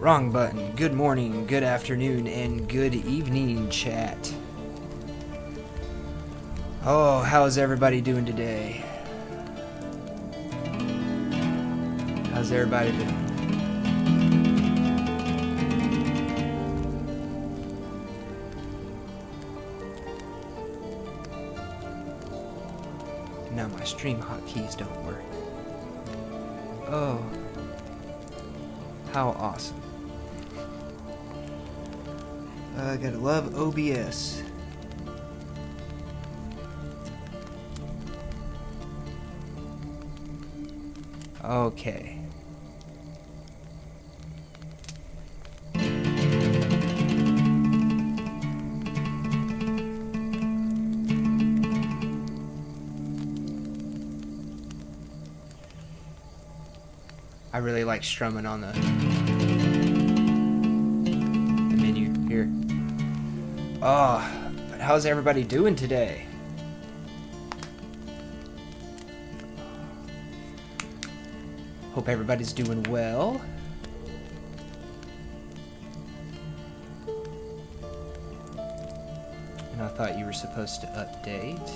Wrong button. Good morning, good afternoon, and good evening, chat. Oh, how's everybody doing today? How's everybody doing? Now my stream hotkeys don't work. Oh, how awesome. I gotta love OBS. Okay. I really like strumming on the menu here. Oh, but how's everybody doing today? Hope everybody's doing well. And I thought you were supposed to update.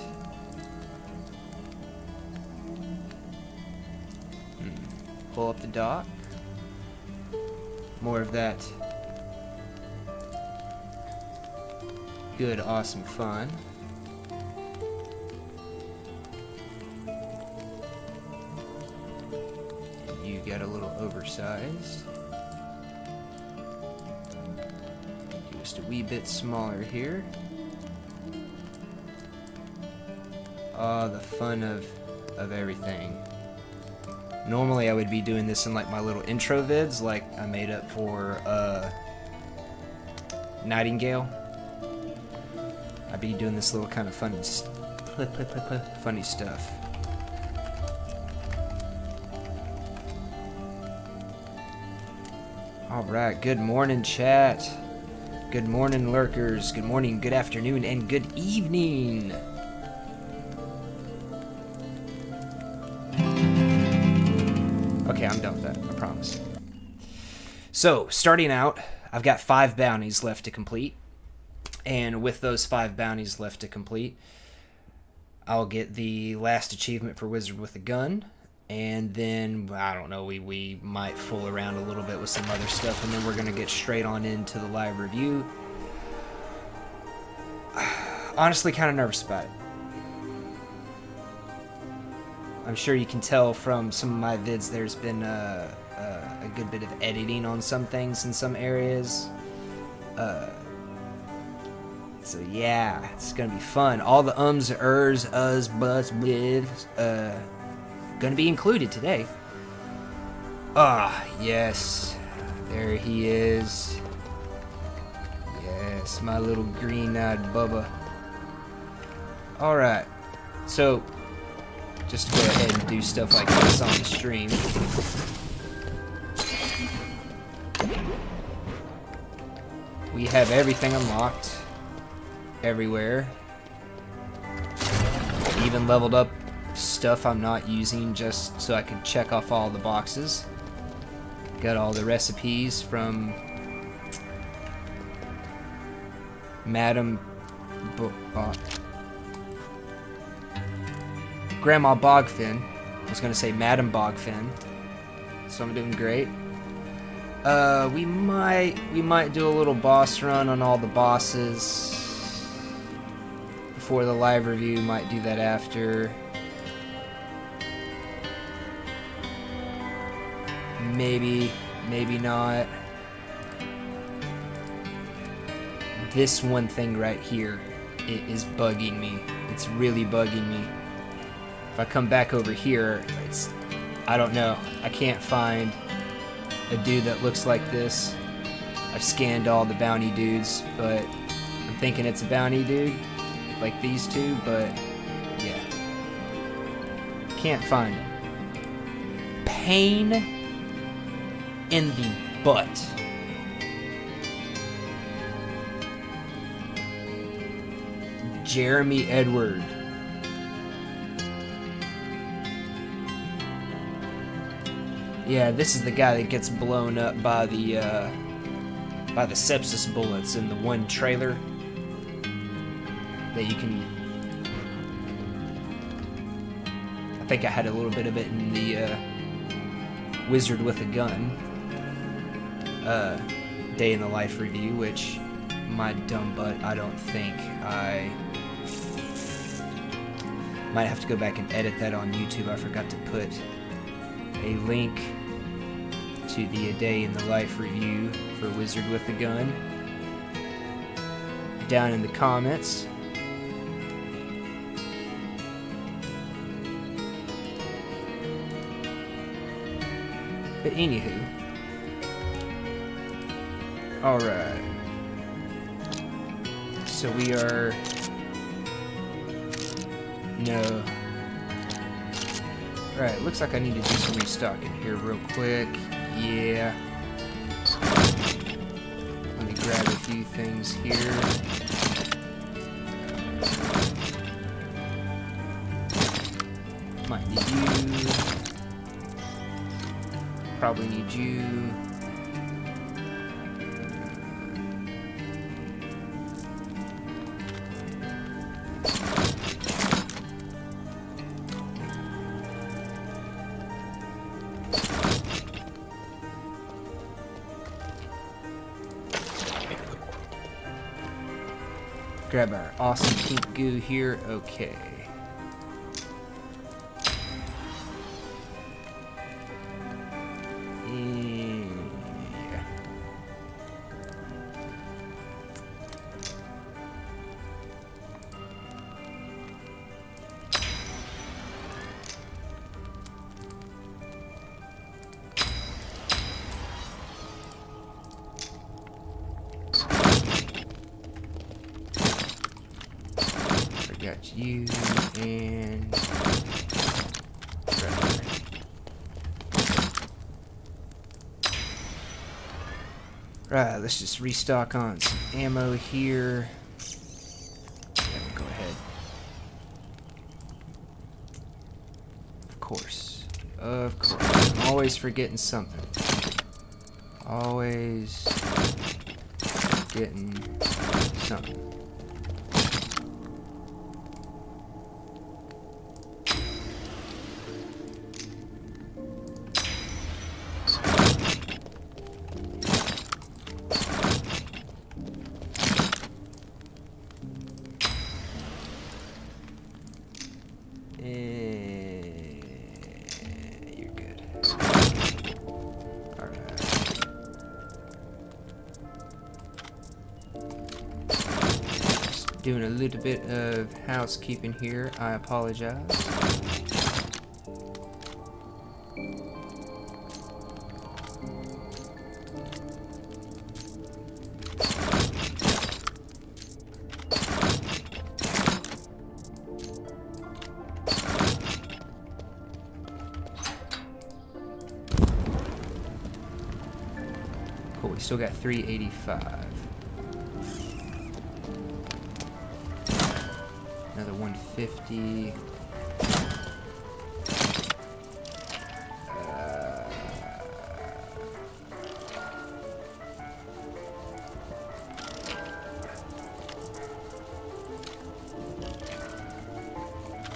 Pull up the dock. More of that good, awesome fun. You got a little oversized. Just a wee bit smaller here. Oh, the fun of everything. Normally I would be doing this in like my little intro vids like I made up for Nightingale. I'd be doing this little kind of funny stuff. Alright, good morning chat. Good morning lurkers. Good morning, good afternoon, and good evening. Okay, I'm done with that, I promise. So, starting out, I've got 5 bounties left to complete. And with those 5 bounties left to complete, I'll get the last achievement for Wizard with a Gun. And then, I don't know, we might fool around a little bit with some other stuff. And then we're going to get straight on into the live review. Honestly, kind of nervous about it. I'm sure you can tell from some of my vids there's been a good bit of editing on some things in some areas. So yeah, it's gonna be fun. All the ums, ers, us, buts, bliths, gonna be included today. Ah, yes. There he is. Yes, my little green-eyed Bubba. Alright, so just to go ahead and do stuff like this on the stream. We have everything unlocked. Everywhere. Even leveled up stuff I'm not using just so I can check off all the boxes. Got all the recipes from Madam Grandma Bogfin. I was gonna say Madam Bogfin. So I'm doing great. We might do a little boss run on all the bosses before the live review. Might do that after. Maybe not. This one thing right here, it is bugging me. It's really bugging me. If I come back over here, I don't know. I can't find a dude that looks like this. I've scanned all the bounty dudes, but I'm thinking it's a bounty dude, like these two, but yeah. Can't find him. Pain in the butt. Jeremy Edward. Yeah, this is the guy that gets blown up by the sepsis bullets in the one trailer that you can. I think I had a little bit of it in the Wizard with a Gun day in the life review, which my dumb butt, I don't think I might have to go back and edit that on YouTube. I forgot to put a link to the A Day in the Life review for Wizard with a Gun down in the comments. But anywho, alright, so we are, no, alright, looks like I need to do some restocking here real quick. Yeah, let me grab a few things here. Might need you. Probably need you. Grab our awesome pink goo here. Okay. Got you and right, let's just restock on some ammo here. Yeah, we'll go ahead. Of course. I'm always forgetting something. Always getting something. You're good. Alright. Just doing a little bit of housekeeping here. I apologize. Cool, we still got 385. Another 150.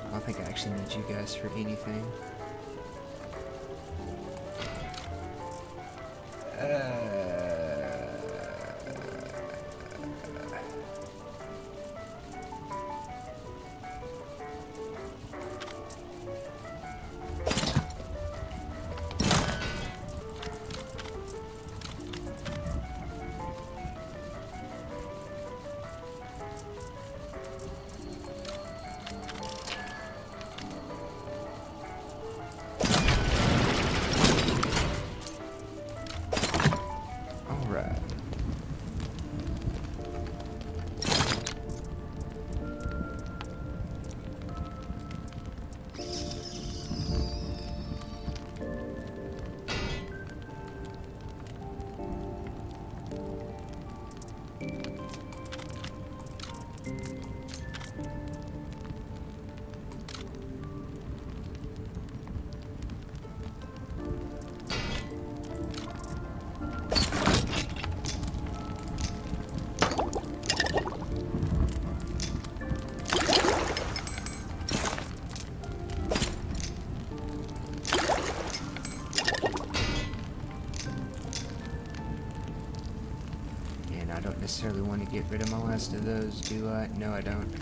I don't think I actually need you guys for anything. And I don't necessarily want to get rid of my last of those, do I? No, I don't.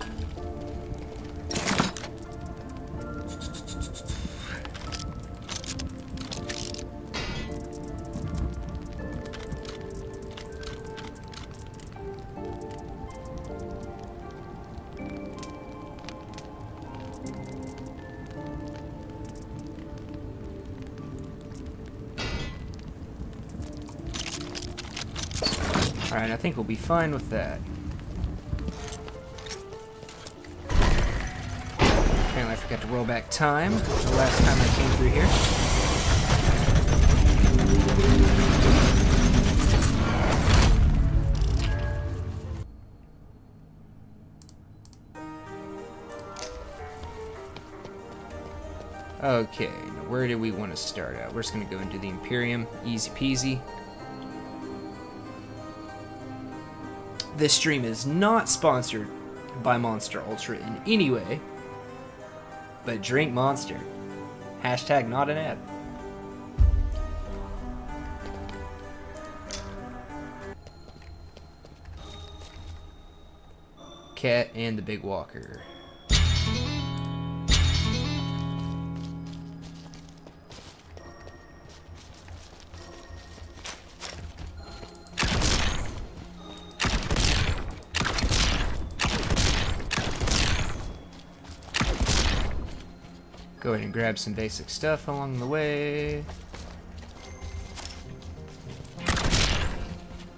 Alright, I think we'll be fine with that. Apparently I forgot to roll back time the last time I came through here. Okay, now where do we want to start out? We're just going to go into the Imperium, easy peasy. This stream is not sponsored by Monster Ultra in any way, but drink Monster. Hashtag not an ad. Cat and the Big Walker. Go ahead and grab some basic stuff along the way.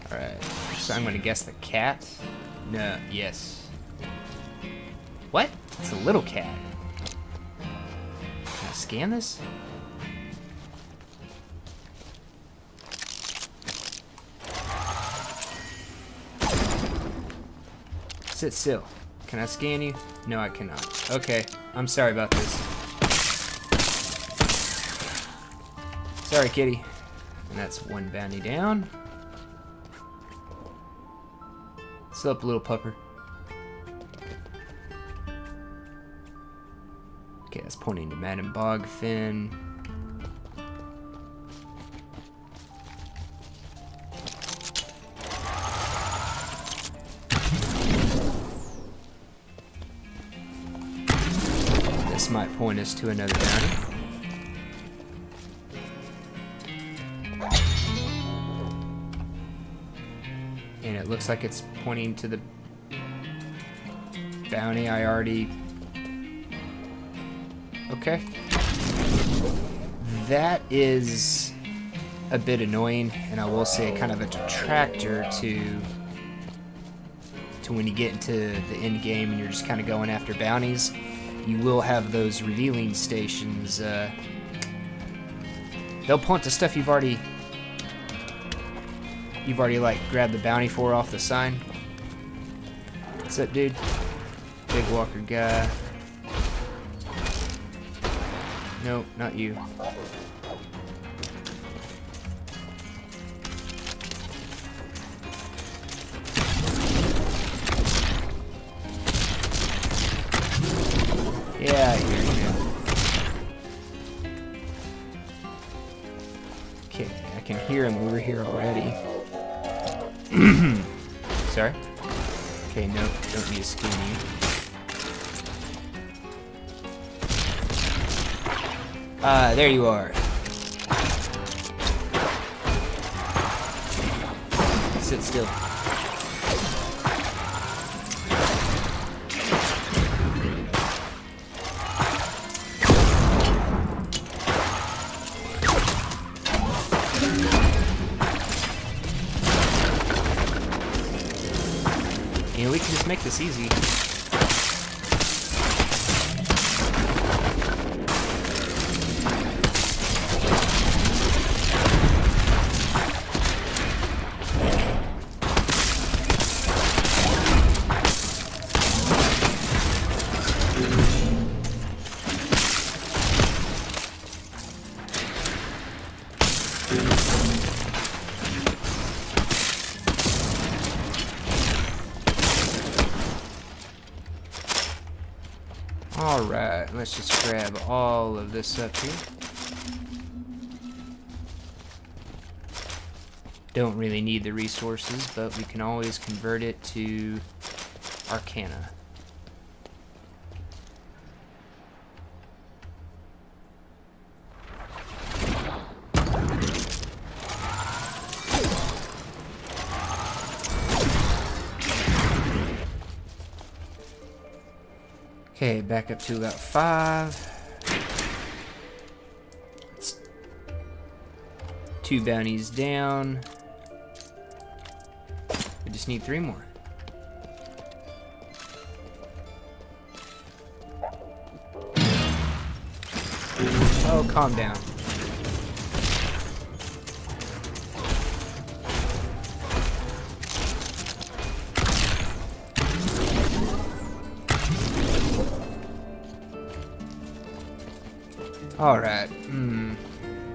Alright, so I'm gonna guess the cat. No, yes. What? It's a little cat. Can I scan this? Sit still. Can I scan you? No, I cannot. Okay, I'm sorry about this. Sorry, kitty. And that's one bounty down. What's up, little pupper? Okay, that's pointing to Madam Bogfin. This might point us to another bounty. And it looks like it's pointing to the bounty I already... Okay. That is a bit annoying, and I will say kind of a detractor to when you get into the end game and you're just kind of going after bounties. You will have those revealing stations. They'll point to stuff you've already like grabbed the bounty for off the sign. What's up, dude? Big Walker guy. Nope, not you. Yeah, I hear you. Okay, I can hear him over here already. Sorry? Okay, nope, don't need to skin you. There you are. Sit still. You know, we can just make this easy. Alright, let's just grab all of this up here. Don't really need the resources, but we can always convert it to Arcana. Okay, back up to about 5. 2 bounties down. We just need 3 more. Oh, calm down. Alright,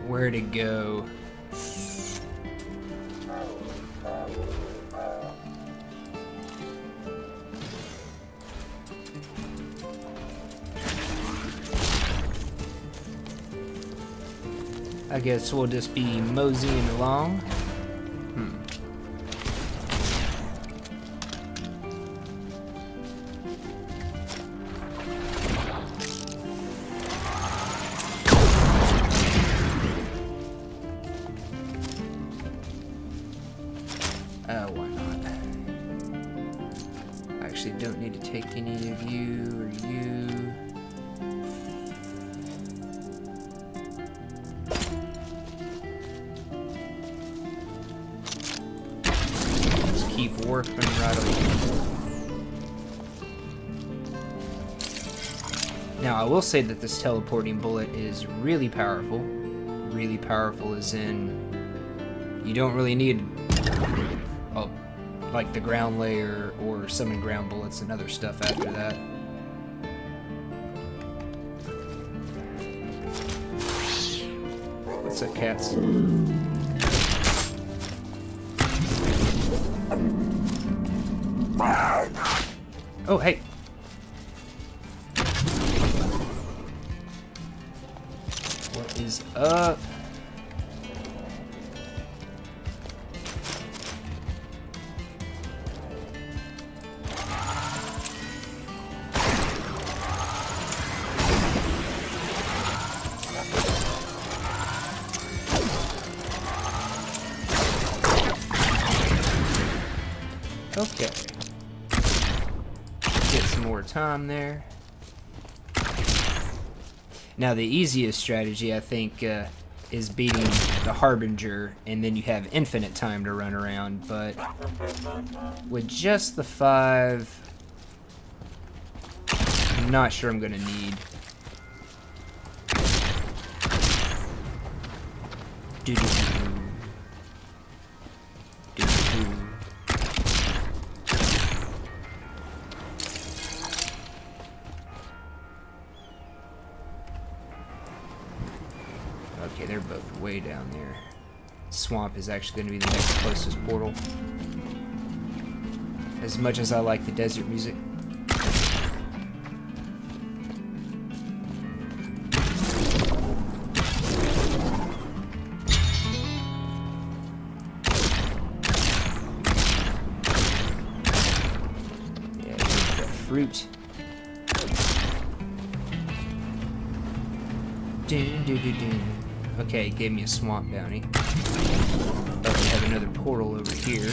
where to go? I guess we'll just be moseying along. Why not? I actually don't need to take any of you or you. Just keep working right along. Now, I will say that this teleporting bullet is really powerful. Really powerful as in you don't really need like the ground layer or summon ground bullets and other stuff after that. What's that, cats? Oh, hey. What is up? Okay. Get some more time there. Now the easiest strategy, I think, is beating the Harbinger, and then you have infinite time to run around, but with just the 5, I'm not sure I'm gonna need. Okay, they're both way down there. Swamp is actually going to be the next closest portal. As much as I like the desert music. Yeah, there's that fruit. Okay, it gave me a swamp bounty. But we have another portal over here.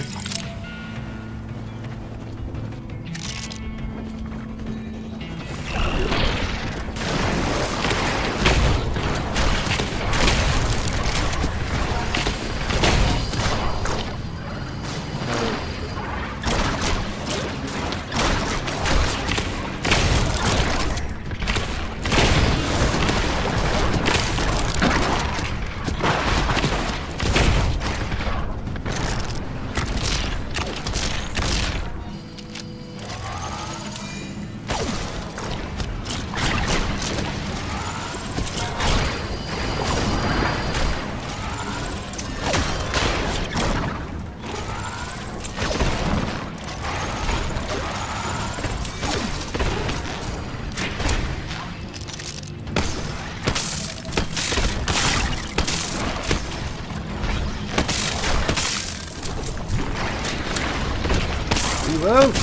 Reload!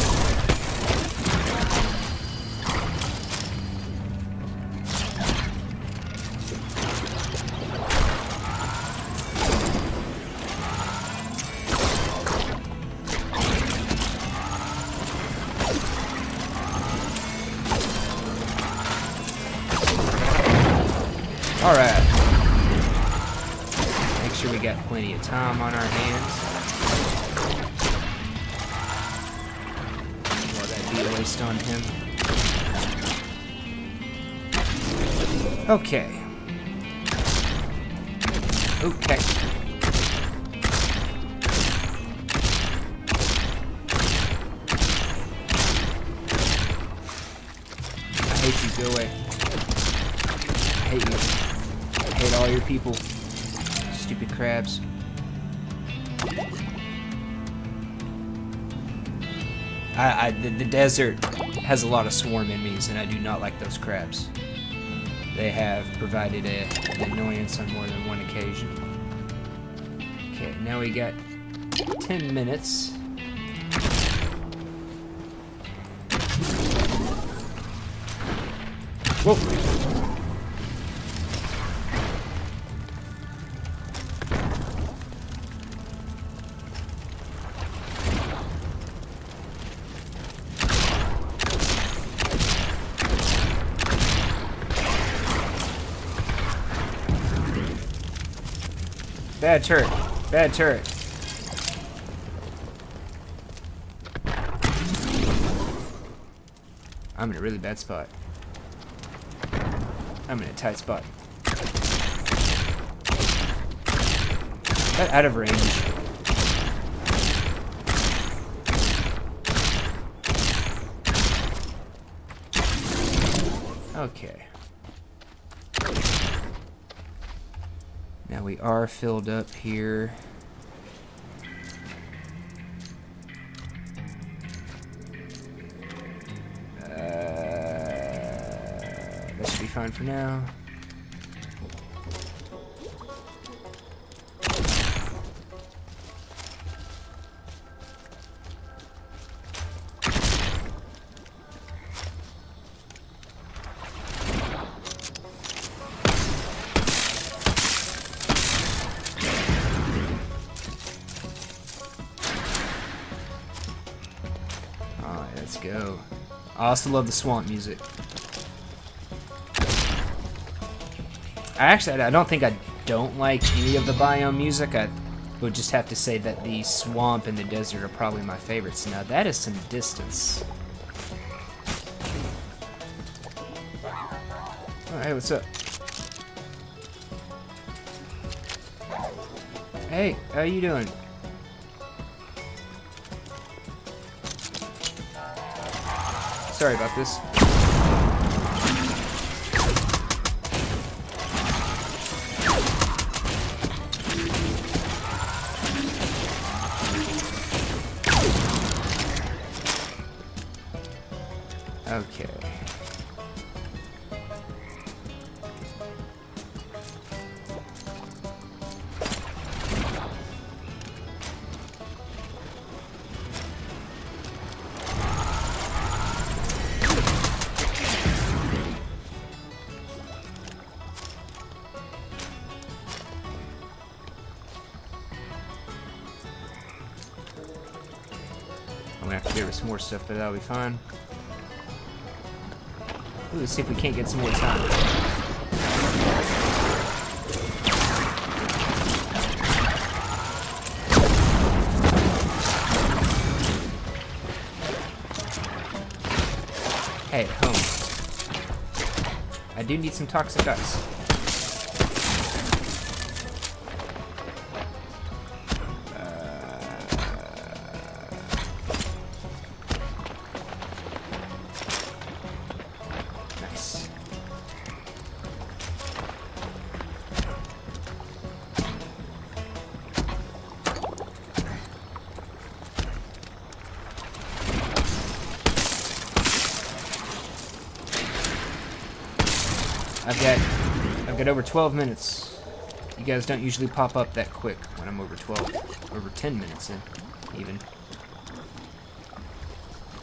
Alright. Make sure we got plenty of time on our hands. While that be waste on him. Okay. Okay. I hate you, go away. I hate you. I hate all your people. Stupid crabs. The desert has a lot of swarm enemies, and I do not like those crabs. They have provided an annoyance on more than one occasion. Okay, now we got 10 minutes. Whoa! Bad turret. Bad turret. I'm in a really bad spot. I'm in a tight spot. Out of range. Okay. Now we are filled up here. That should be fine for now. Let's go. I also love the swamp music. I don't think I don't like any of the biome music. I would just have to say that the swamp and the desert are probably my favorites. Now that is some distance. Oh, hey, what's up? Hey, how you doing? Sorry about this. Okay. I'm gonna have to get rid of some more stuff, but that'll be fine. Ooh, let's see if we can't get some more time. Hey, home. I do need some toxic ice. I've got over 12 minutes. You guys don't usually pop up that quick when I'm over 12, over 10 minutes in, even.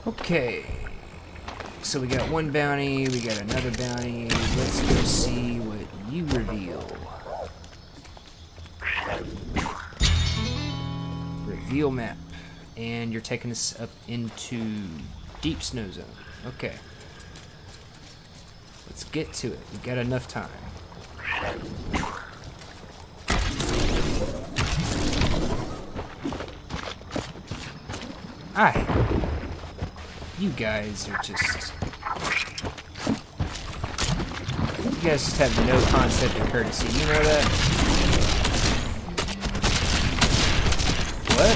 Okay. So we got one bounty, we got another bounty. Let's go see what you reveal. Reveal map. And you're taking us up into deep snow zone. Okay. Let's get to it. We've got enough time. You guys are just... You guys just have no concept of courtesy. You know that? What?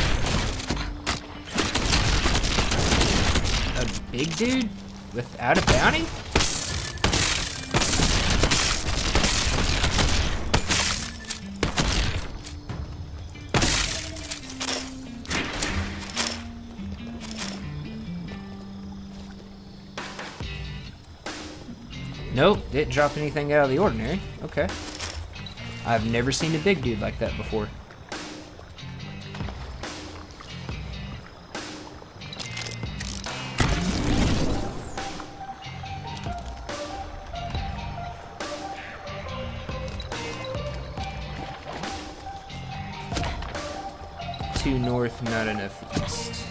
A big dude? Without a bounty? Nope, didn't drop anything out of the ordinary. Okay. I've never seen a big dude like that before. Too north, not enough east.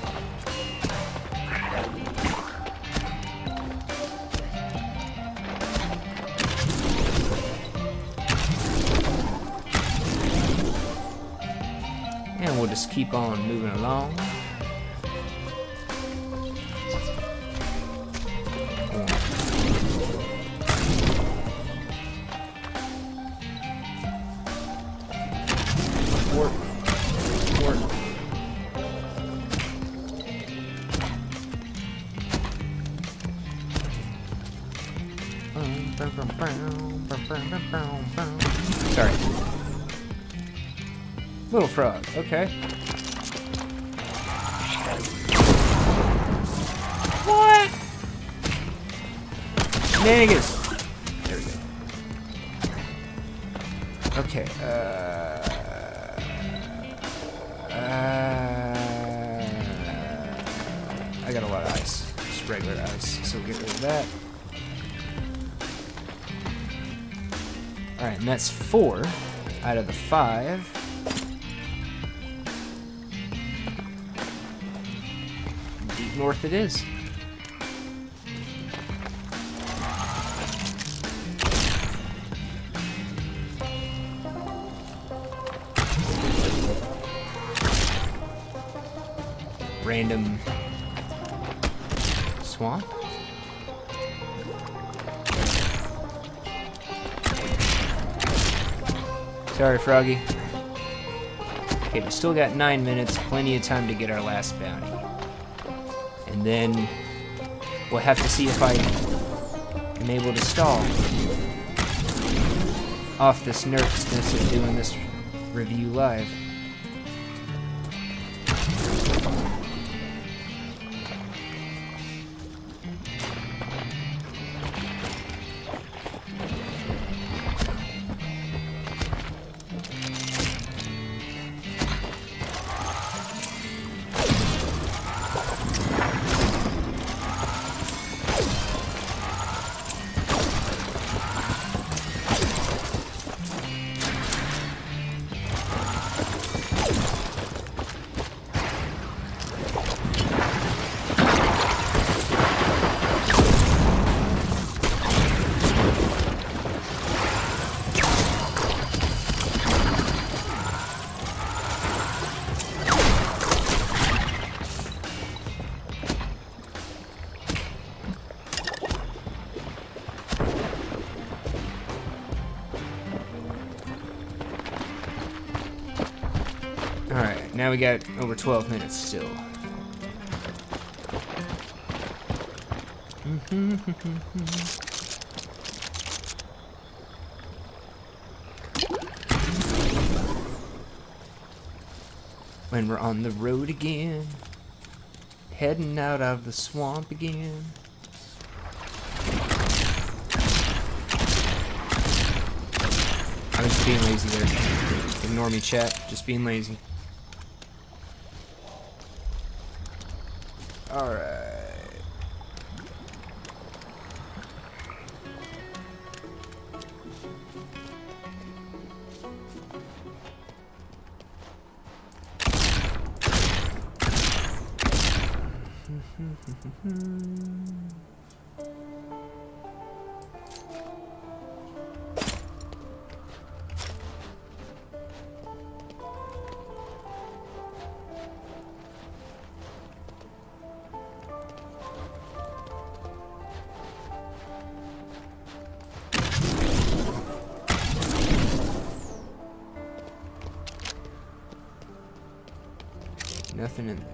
And we'll just keep on moving along. Warp. Warp. Sorry. Little frog, okay. What? Shenanigans. There we go. Okay, I got a lot of ice. Just regular ice, so we'll get rid of that. Alright, and that's 4 out of the 5. Deep north it is. Random swamp. Sorry, Froggy. Okay, we still got 9 minutes, plenty of time to get our last bounty. And then we'll have to see if I am able to stall off this nervousness of doing this review live. Alright, now we got over 12 minutes still. When we're on the road again, heading out of the swamp again. I was just being lazy there. Ignore me, chat. Just being lazy. Alright. Nothing in there.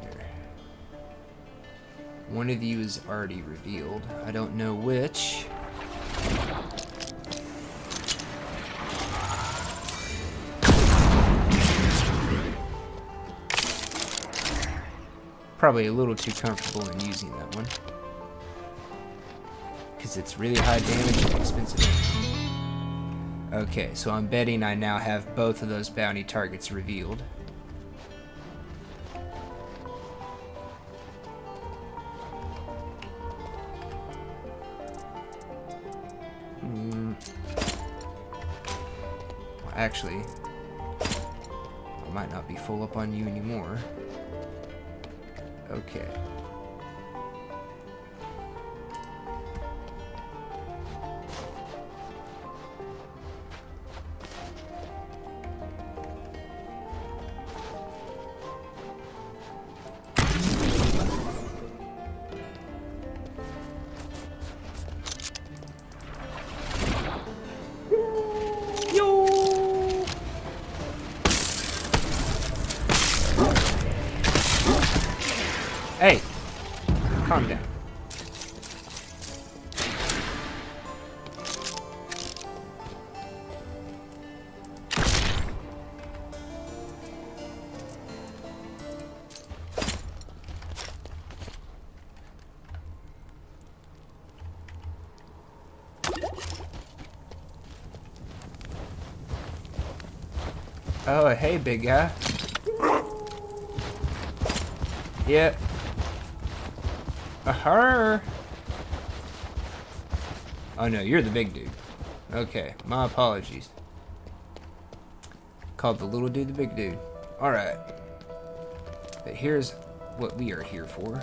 One of you is already revealed. I don't know which. Probably a little too comfortable in using that one. Because it's really high damage and expensive. Okay, so I'm betting I now have both of those bounty targets revealed. Actually, I might not be full up on you anymore. Okay. Hey, calm down. Oh, hey, big guy. Yeah. Her. Oh no, you're the big dude. Okay, my apologies. Called the little dude the big dude. Alright. But here's what we are here for.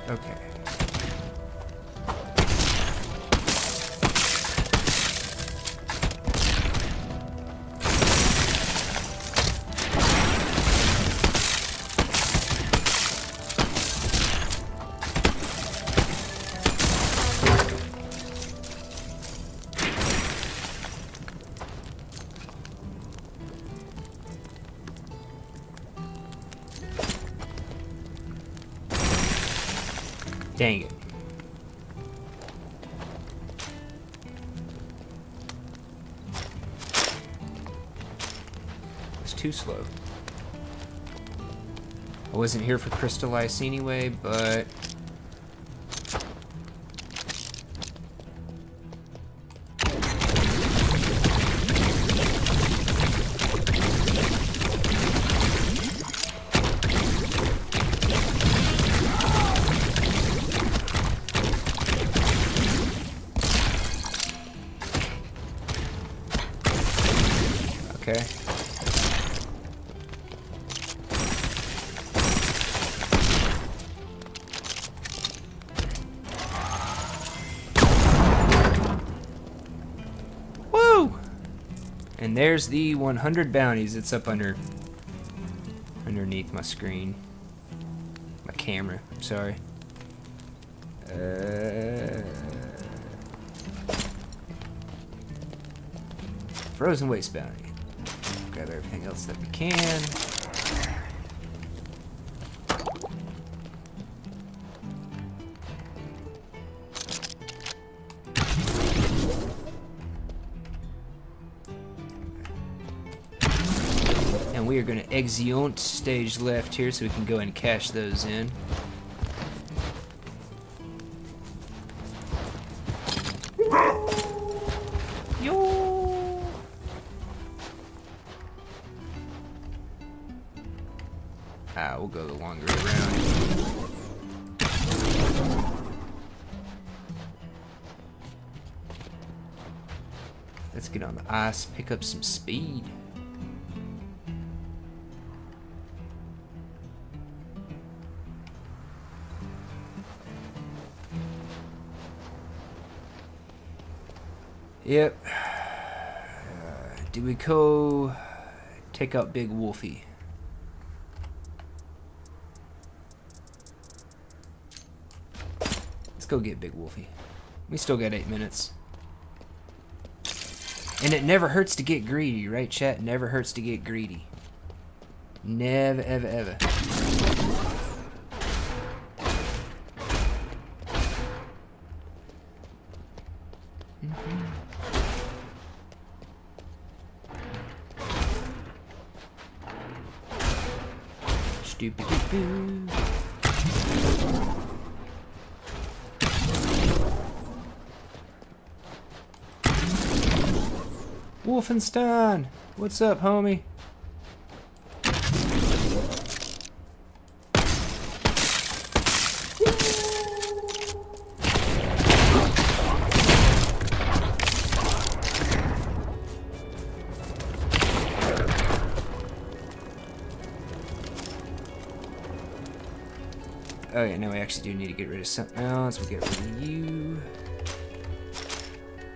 Okay. Dang it. It's too slow. I wasn't here for crystal ice anyway, but... Okay. Woo! And there's the 100 bounties. It's up underneath my screen. My camera, I'm sorry. Frozen waste bounty. Grab everything else that we can. And we are going to exeunt stage left here so we can go and cash those in. We'll go the longer way around. Let's get on the ice, pick up some speed. Yep. Do we go take out Big Wolfie? Let's go get Big Wolfie. We still got 8 minutes. And it never hurts to get greedy, right, chat? Never hurts to get greedy. Never, ever, ever. Stupid. Wolfenstein, what's up, homie? Oh yeah, no, we actually do need to get rid of something else. We'll get rid of you.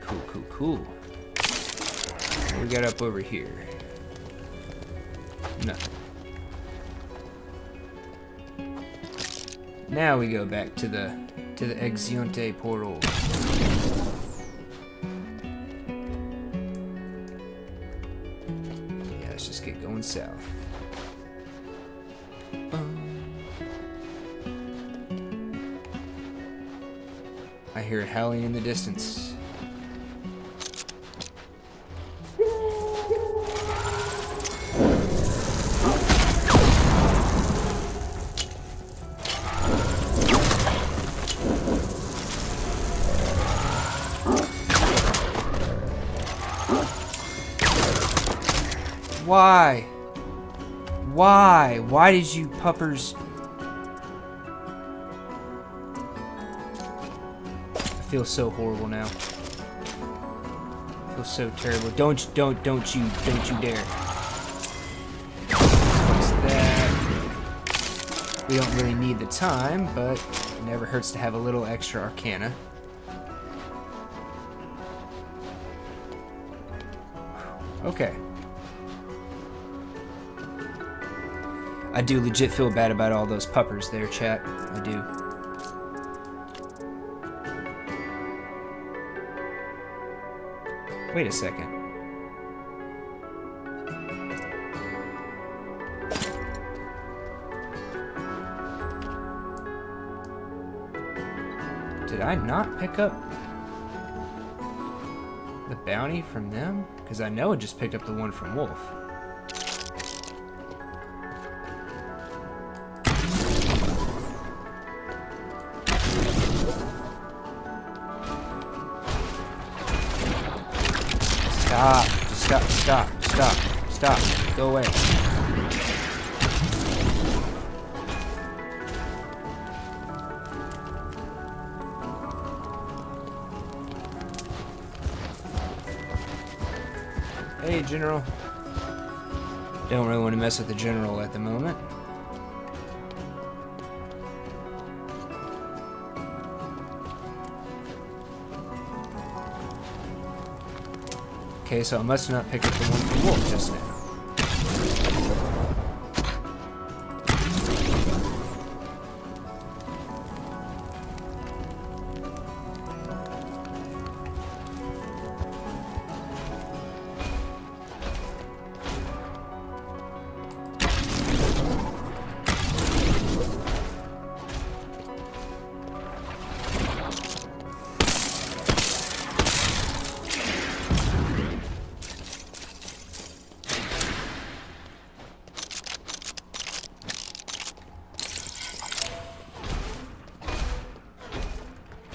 Cool, cool, cool. What we got up over here? Nothing. Now we go back to the Exionte portal. Yeah, let's just get going south. I hear it howling in the distance. Why? Why? Why did you puppers... I feel so horrible now. I feel so terrible. Don't you dare. What's that? We don't really need the time, but it never hurts to have a little extra arcana. Okay. I do legit feel bad about all those puppers there, chat. I do. Wait a second. Did I not pick up the bounty from them? Because I know I just picked up the one from Wolf. Stop. Just stop. Go away. Hey, General. Don't really want to mess with the General at the moment. Okay, so I must not pick up the one from Wolf just now.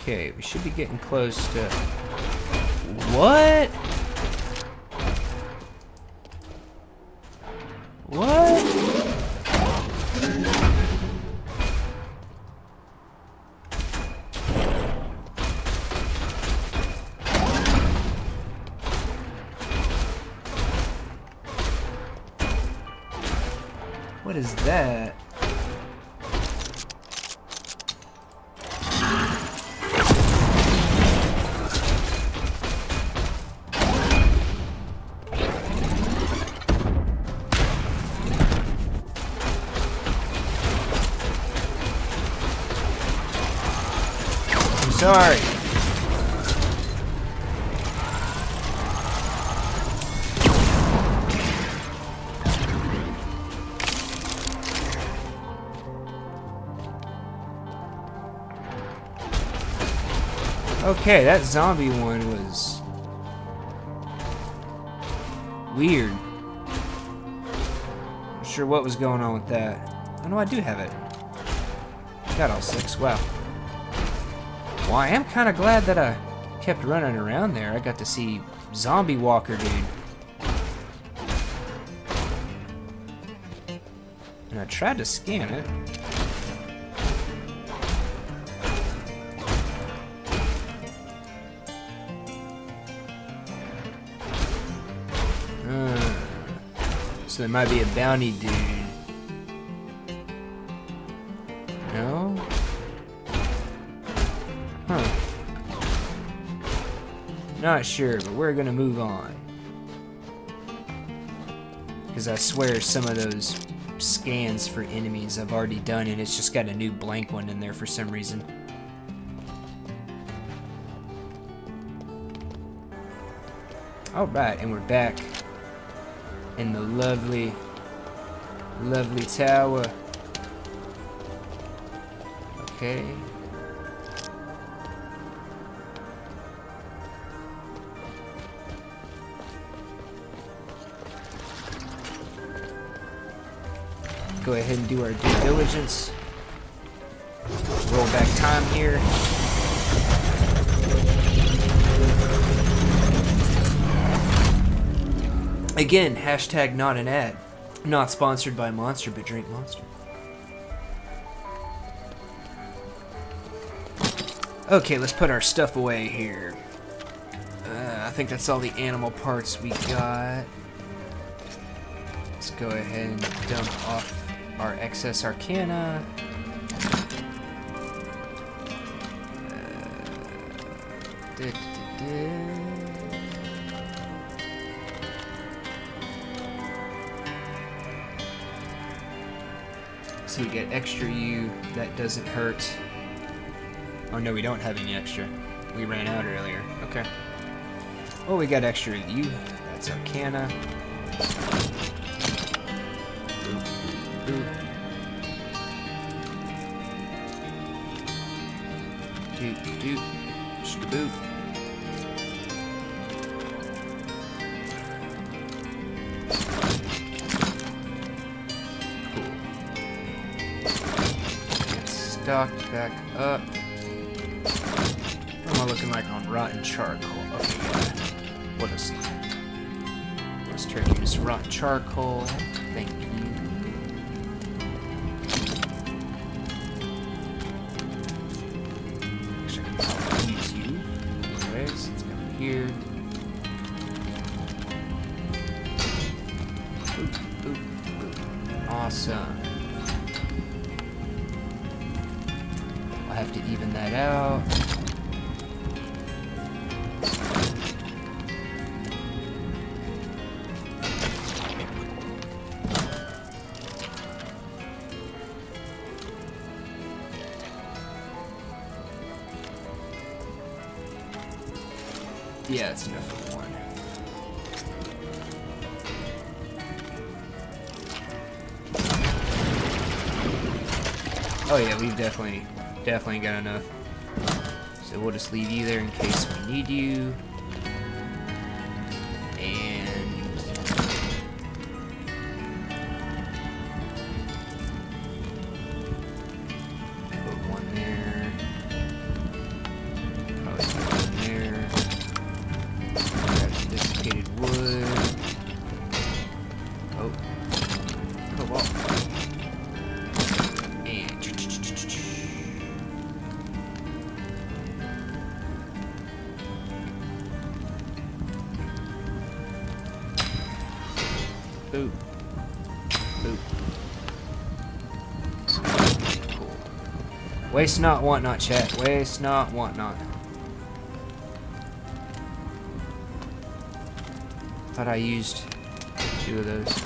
Okay, we should be getting close to... What? What? What is that? I'm sorry. Okay, that zombie one was weird. Not sure what was going on with that. Oh no, I do have it. Got all 6. Wow. Well, I am kind of glad that I kept running around there. I got to see Zombie Walker, dude. And I tried to scan it. So there might be a bounty dude. No? Huh. Not sure, but we're gonna move on. Because I swear some of those scans for enemies I've already done, and it's just got a new blank one in there for some reason. Alright, and we're back in the lovely, lovely tower. Okay. Go ahead and do our due diligence. Roll back time here. Again, hashtag not an ad. Not sponsored by Monster, but drink Monster. Okay, let's put our stuff away here. I think that's all the animal parts we got. Let's go ahead and dump off our excess arcana. So we get extra U, that doesn't hurt. Oh no, we don't have any extra. We ran out earlier. Okay. Oh, we got extra U. That's arcana. Boop, boop. Doot, doot, shaboop. Cool. Get stocked back up. What am I looking like on rotten charcoal? Okay, yeah. What is it? Let's turn you to rotten charcoal. Thank you. Actually, I can probably use you. Anyways, let's go here. Boop, boop, boop. Awesome. I'll have to even that out. Yeah, it's enough for one. Oh yeah, we've definitely got enough. So we'll just leave you there in case we need you. And put one there. Probably put one there. Grab some desiccated wood. Oh. Cobalt. And boop. Boop. Waste not, want not, chat. Waste not, want not. Thought I used 2 of those.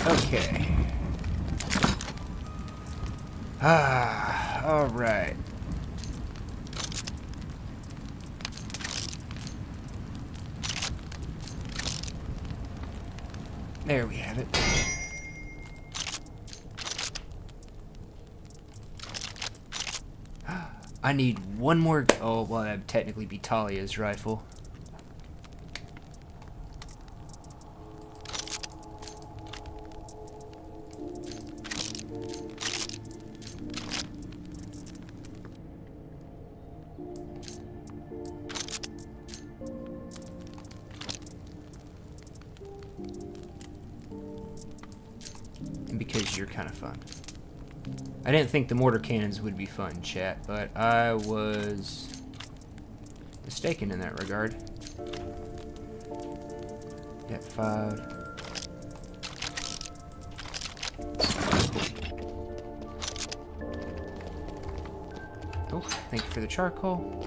Okay. All right. There we have it. I need one more. Oh, well, that'd technically be Talia's rifle. And because you're kind of fun. I didn't think the mortar cannons would be fun, chat, but I was mistaken in that regard. Got 5. Oh, thank you for the charcoal.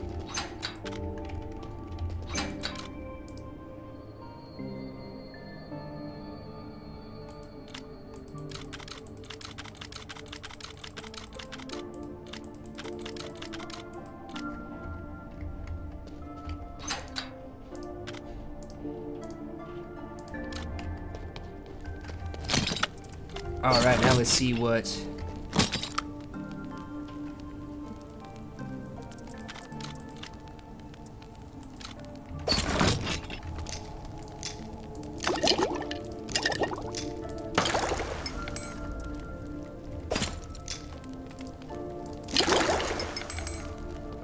Alright, now let's see what...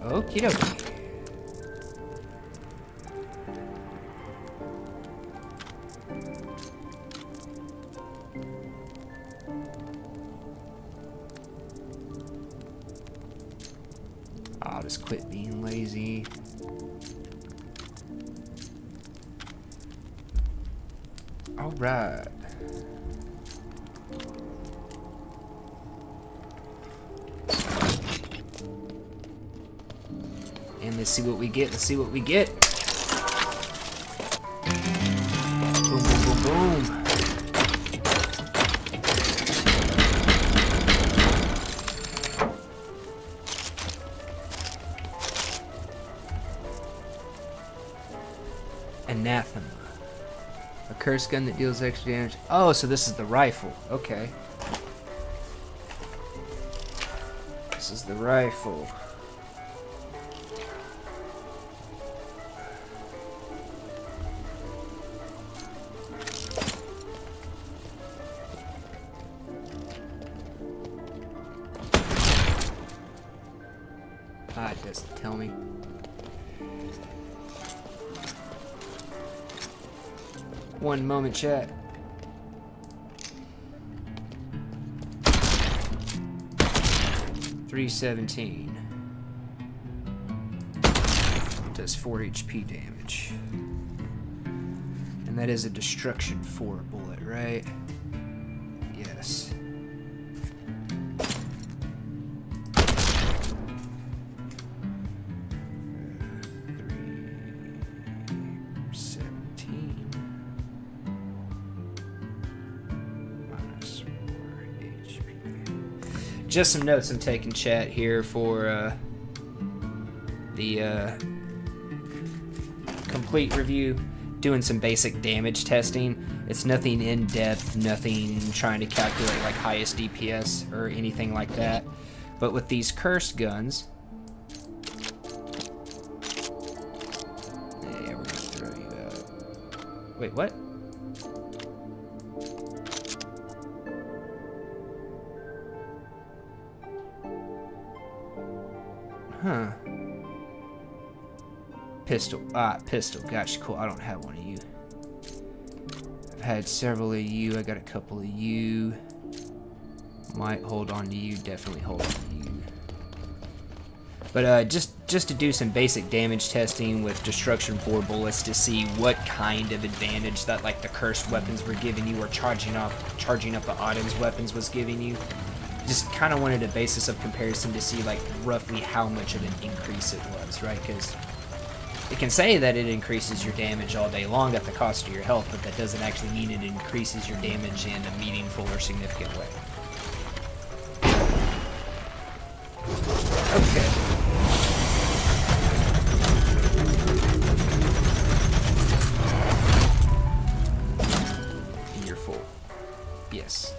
Okie dokie. I'll just quit being lazy. All right. And let's see what we get. Let's see what we get. Boom, boom, boom, boom. Anathema. A curse gun that deals extra damage. Oh, so this is the rifle. Okay. This is the rifle. Ah, it doesn't tell me. One moment, chat. $317. Does 4 HP damage. And that is a destruction 4 bullet, right? Yes. Just some notes I'm taking, chat, here for the complete review. Doing some basic damage testing. It's nothing in depth, nothing trying to calculate like highest DPS or anything like that. But with these cursed guns, yeah, we're gonna throw you out. Wait, what? Huh. Pistol. Ah, pistol. Gotcha, cool. I don't have one of you. I've had several of you. I got a couple of you. Might hold on to you. Definitely hold on to you. But just to do some basic damage testing with destruction 4 bullets to see what kind of advantage that like the cursed weapons were giving you or charging up the Auden's weapons was giving you. Just kind of wanted a basis of comparison to see like roughly how much of an increase it was, right? Because it can say that it increases your damage all day long at the cost of your health, but that doesn't actually mean it increases your damage in a meaningful or significant way. Okay. And you're full. Yes.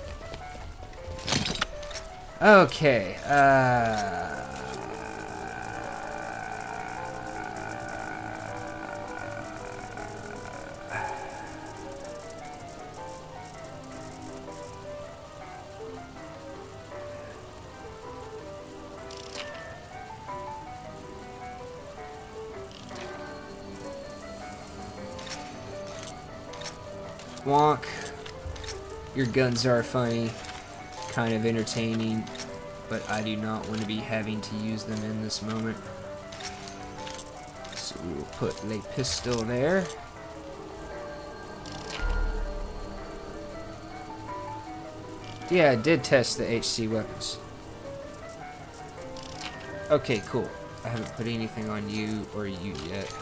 Okay, Wonk. Your guns are funny, kind of entertaining, but I do not want to be having to use them in this moment. So we will put Le Pistol there. Yeah, I did test the HC weapons. Okay, cool. I haven't put anything on you or you yet.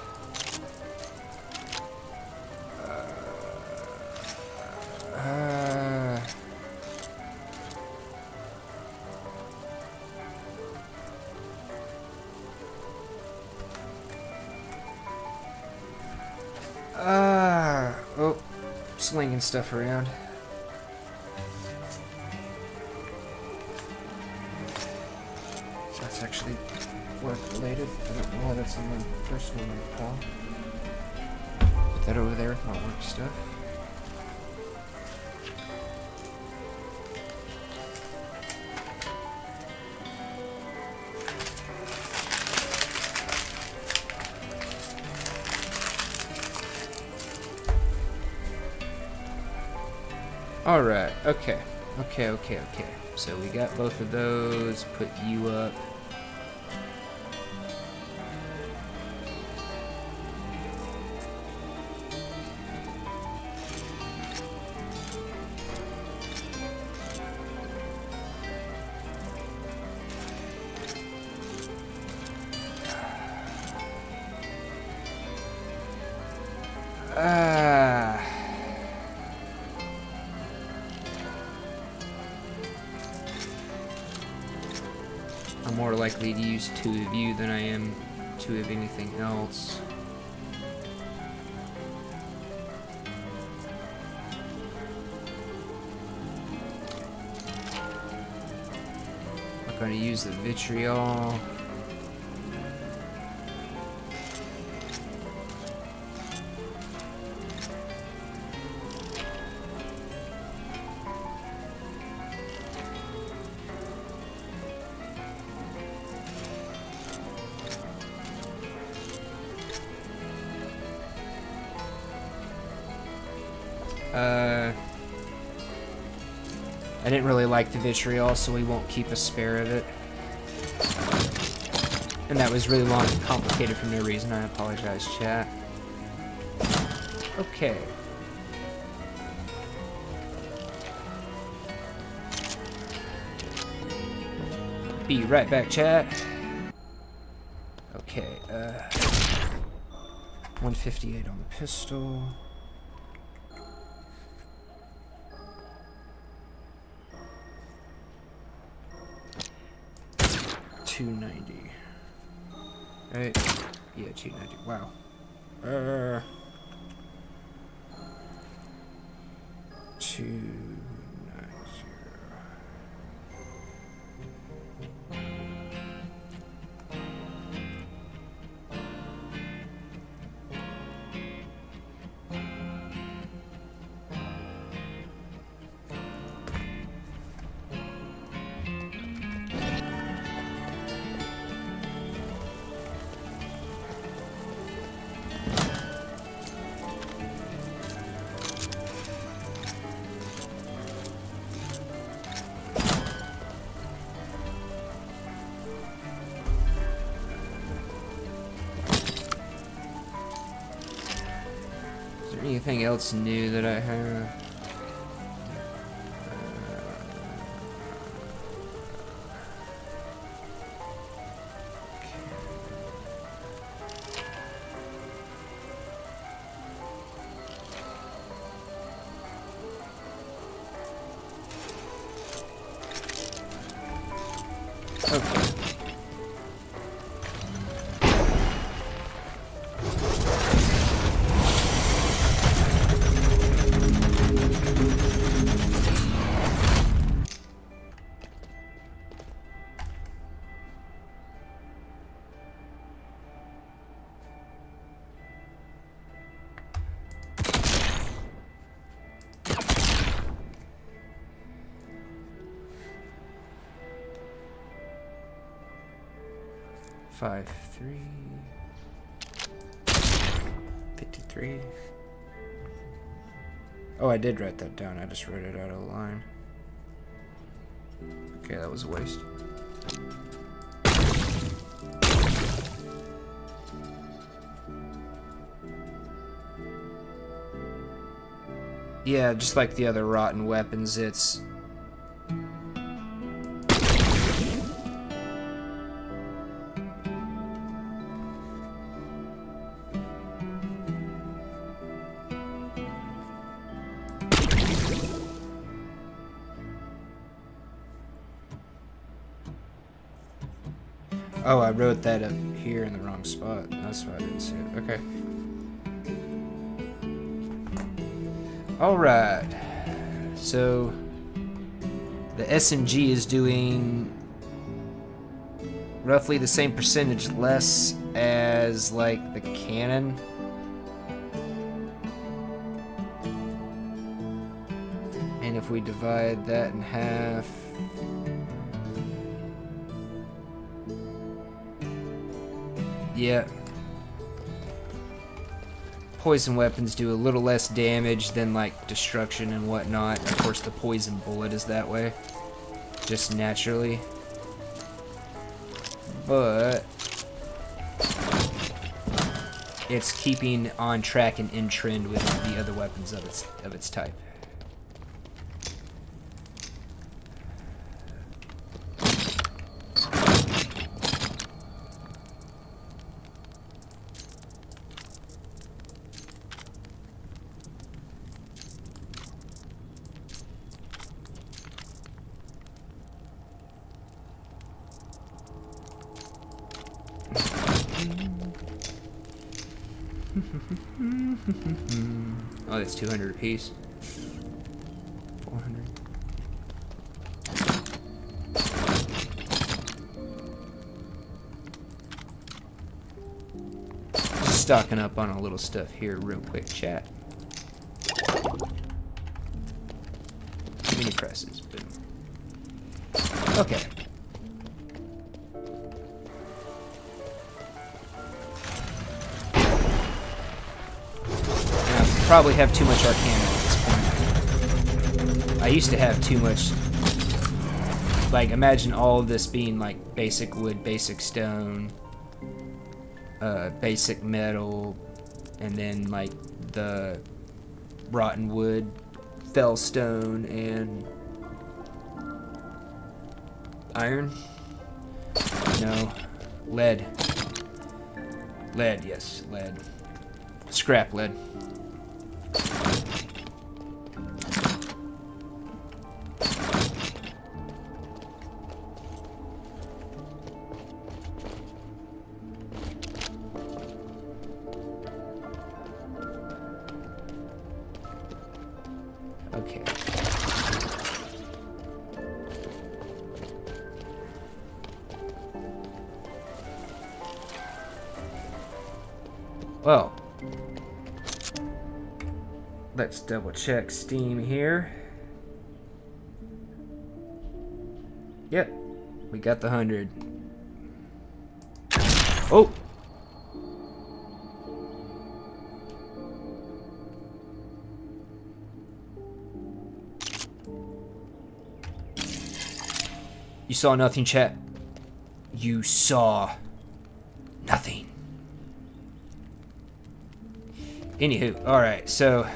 Oh, slinging stuff around. That's actually work related. I don't know why that's on my personal pal. Put that over there with my work stuff. Alright, okay. Okay. So we got both of those. Put you up. I'm more likely to use 2 of you than I am 2 of anything else. I'm going to use the vitriol. I didn't really like the vitriol, so we won't keep a spare of it. And that was really long and complicated for no reason. I apologize, chat. Okay. Be right back, chat. Okay, 158 on the pistol. 290. Right? Yeah, 290. Wow. 290. there anything else new that I have? Okay. 53. 53. Oh, I did write that down. I just wrote it out of line. Okay, that was a waste. Yeah, just like the other rotten weapons, it's... Oh, I wrote that up here in the wrong spot. That's why I didn't see it. Okay. Alright. So, the SMG is doing roughly the same percentage less as, like, the cannon. And if we divide that in half... Yeah. Poison weapons do a little less damage than like destruction and whatnot. Of course the poison bullet is that way. Just naturally. But it's keeping on track and in trend with the other weapons of its type. Oh, that's 200 apiece. 400. Just stocking up on a little stuff here real quick, chat. Mini presses, boom. Okay. Probably have too much arcana at this point. I used to have too much. Like, imagine all of this being like basic wood, basic stone, basic metal, and then like the rotten wood, fell stone, and iron. No, lead. Lead, yes, lead. Scrap lead. Okay. Well, let's double check Steam here. Yep, we got the 100. Oh! You saw nothing, chat. You saw nothing. Anywho, alright, so...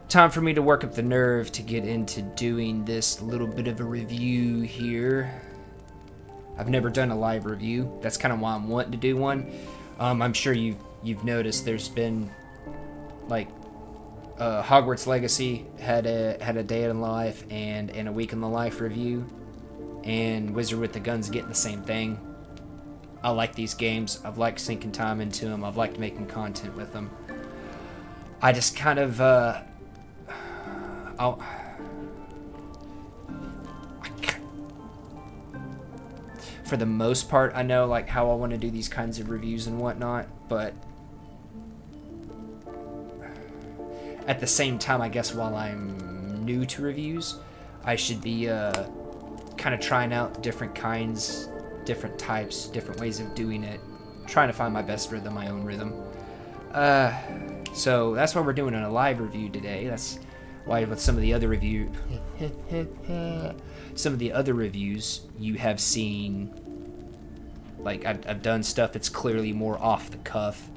time for me to work up the nerve to get into doing this little bit of a review here. I've never done a live review. That's kind of why I'm wanting to do one. I'm sure you've noticed there's been, like, Hogwarts Legacy had a day in the life and a week in the life review, and Wizard with the Gun's getting the same thing. I like these games. I've liked sinking time into them. I've liked making content with them. I just kind of for the most part, I know like how I want to do these kinds of reviews and whatnot, but at the same time, I guess while I'm new to reviews, I should be kind of trying out different kinds, different types, different ways of doing it, trying to find my best rhythm, my own rhythm. So that's why we're doing a live review today. That's why with some of the other reviews you have seen, like I've done stuff that's clearly more off the cuff.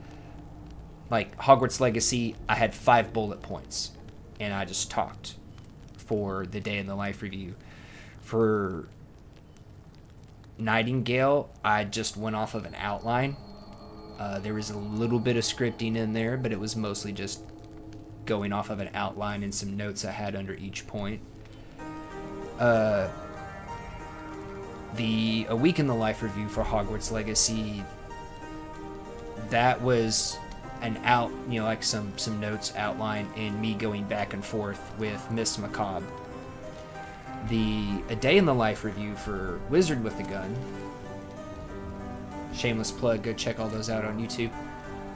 Like Hogwarts Legacy, I had 5 bullet points, and I just talked for the day in the life review. For Nightingale, I just went off of an outline. There was a little bit of scripting in there, but it was mostly just going off of an outline and some notes I had under each point. A week in the life review for Hogwarts Legacy, that was like some notes outline and me going back and forth with Miss Macabre. A day in the life review for Wizard with the Gun, shameless plug, go check all those out on YouTube.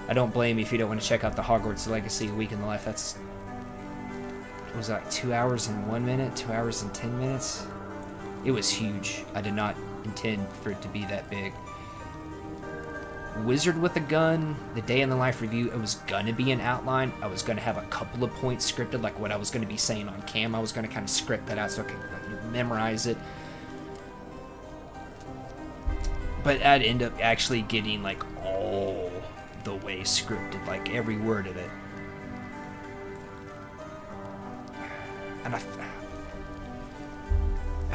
I don't blame you if you don't want to check out the Hogwarts Legacy week in the life. It was like 2 hours and 1 minute, 2 hours and 10 minutes. It was huge. I did not intend for it to be that big. Wizard with a Gun, the day in the life review, it was gonna be an outline. I was gonna have a couple of points scripted, like what I was gonna be saying on cam. I was gonna kind of script that out so I could memorize it. But I'd end up actually getting like all the way scripted, like every word of it. And I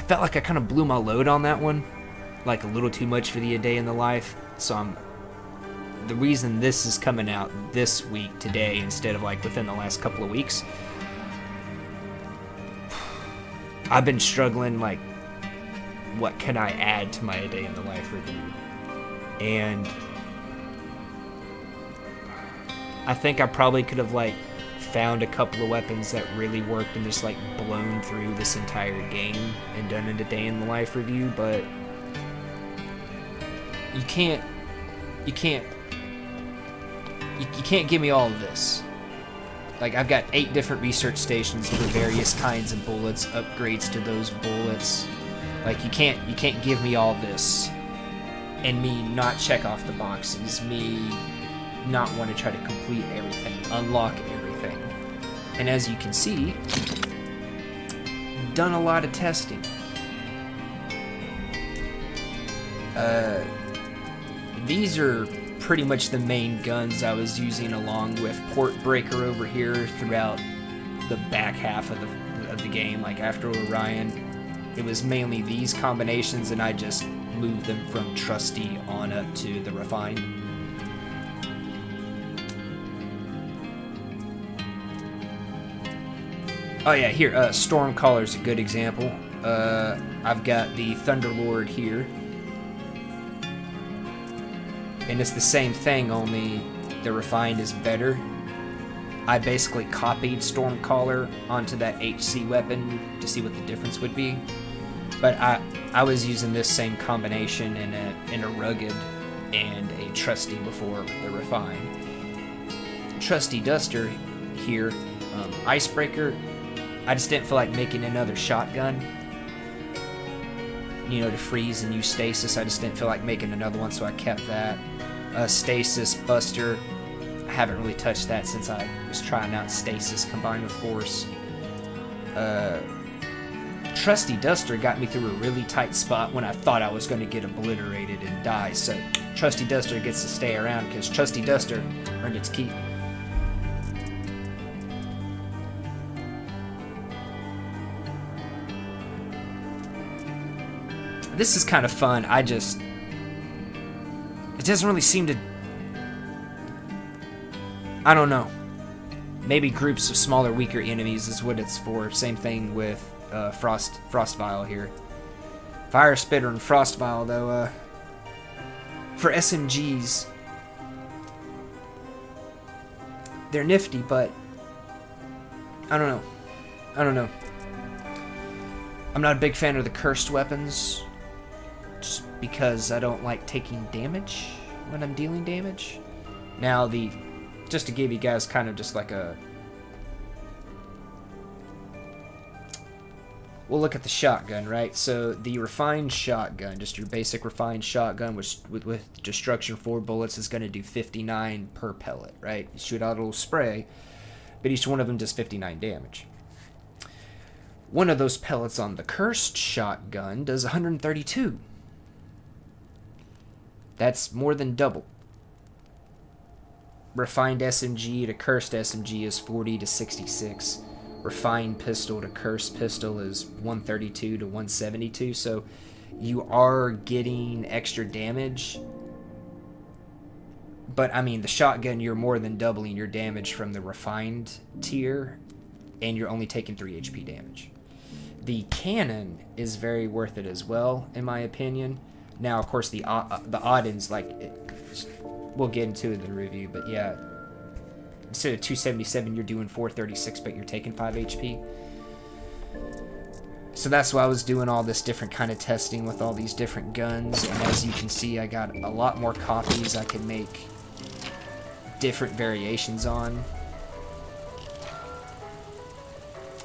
felt like I kind of blew my load on that one, like a little too much for the A Day in the Life. So the reason this is coming out this week today instead of like within the last couple of weeks, I've been struggling like, what can I add to my A Day in the Life review? And I think I probably could have like found a couple of weapons that really worked and just like blown through this entire game and done a Day in the Life review, but you can't give me all of this. Like, I've got 8 different research stations for various kinds of bullets, upgrades to those bullets. Like, you can't give me all this and me not check off the boxes, me not want to try to complete everything, unlock everything. And as you can see, done a lot of testing. These are pretty much the main guns I was using, along with Port Breaker over here throughout the back half of the game. Like after Orion, it was mainly these combinations, and I just moved them from Trusty on up to the Refined. Oh yeah, here, Stormcaller's a good example. I've got the Thunderlord here. And it's the same thing, only the Refined is better. I basically copied Stormcaller onto that HC weapon to see what the difference would be. But I was using this same combination in a Rugged and a Trusty before the Refined. Trusty Duster here, Icebreaker, I just didn't feel like making another shotgun, to freeze and use stasis. I just didn't feel like making another one, so I kept that. Stasis Buster, I haven't really touched that since I was trying out stasis combined with force. Trusty Duster got me through a really tight spot when I thought I was going to get obliterated and die, so Trusty Duster gets to stay around because Trusty Duster earned its keep. This is kind of fun. It doesn't really seem to... I don't know. Maybe groups of smaller, weaker enemies is what it's for. Same thing with Frost Vial here. Fire Spitter and Frost Vial, though, for SMGs, they're nifty, but I don't know. I'm not a big fan of the cursed weapons, just because I don't like taking damage when I'm dealing damage. Now, just to give you guys kind of just like a... We'll look at the shotgun, right? So the refined shotgun, just your basic refined shotgun with destruction 4 bullets, is going to do 59 per pellet, right? You shoot out a little spray, but each one of them does 59 damage. One of those pellets on the cursed shotgun does 132. That's more than double. Refined SMG to cursed SMG is 40 to 66. Refined pistol to cursed pistol is 132 to 172. So you are getting extra damage. But, I mean, the shotgun, you're more than doubling your damage from the refined tier, and you're only taking 3 HP damage. The cannon is very worth it as well, in my opinion. Now, of course, the Oddins, we'll get into it in the review, but yeah, instead of 277, you're doing 436, but you're taking 5 HP. So that's why I was doing all this different kind of testing with all these different guns, and as you can see, I got a lot more copies I can make different variations on.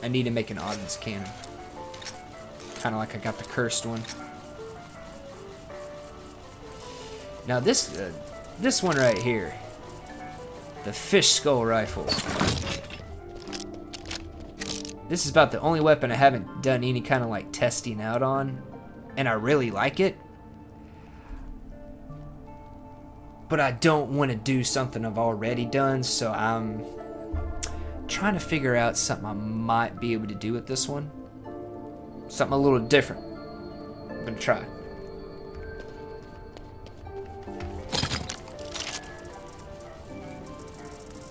I need to make an Oddins cannon. Kind of like I got the cursed one. Now this one right here, the fish skull rifle. This is about the only weapon I haven't done any kind of like testing out on, and I really like it. But I don't want to do something I've already done, so I'm trying to figure out something I might be able to do with this one. Something a little different. I'm gonna try.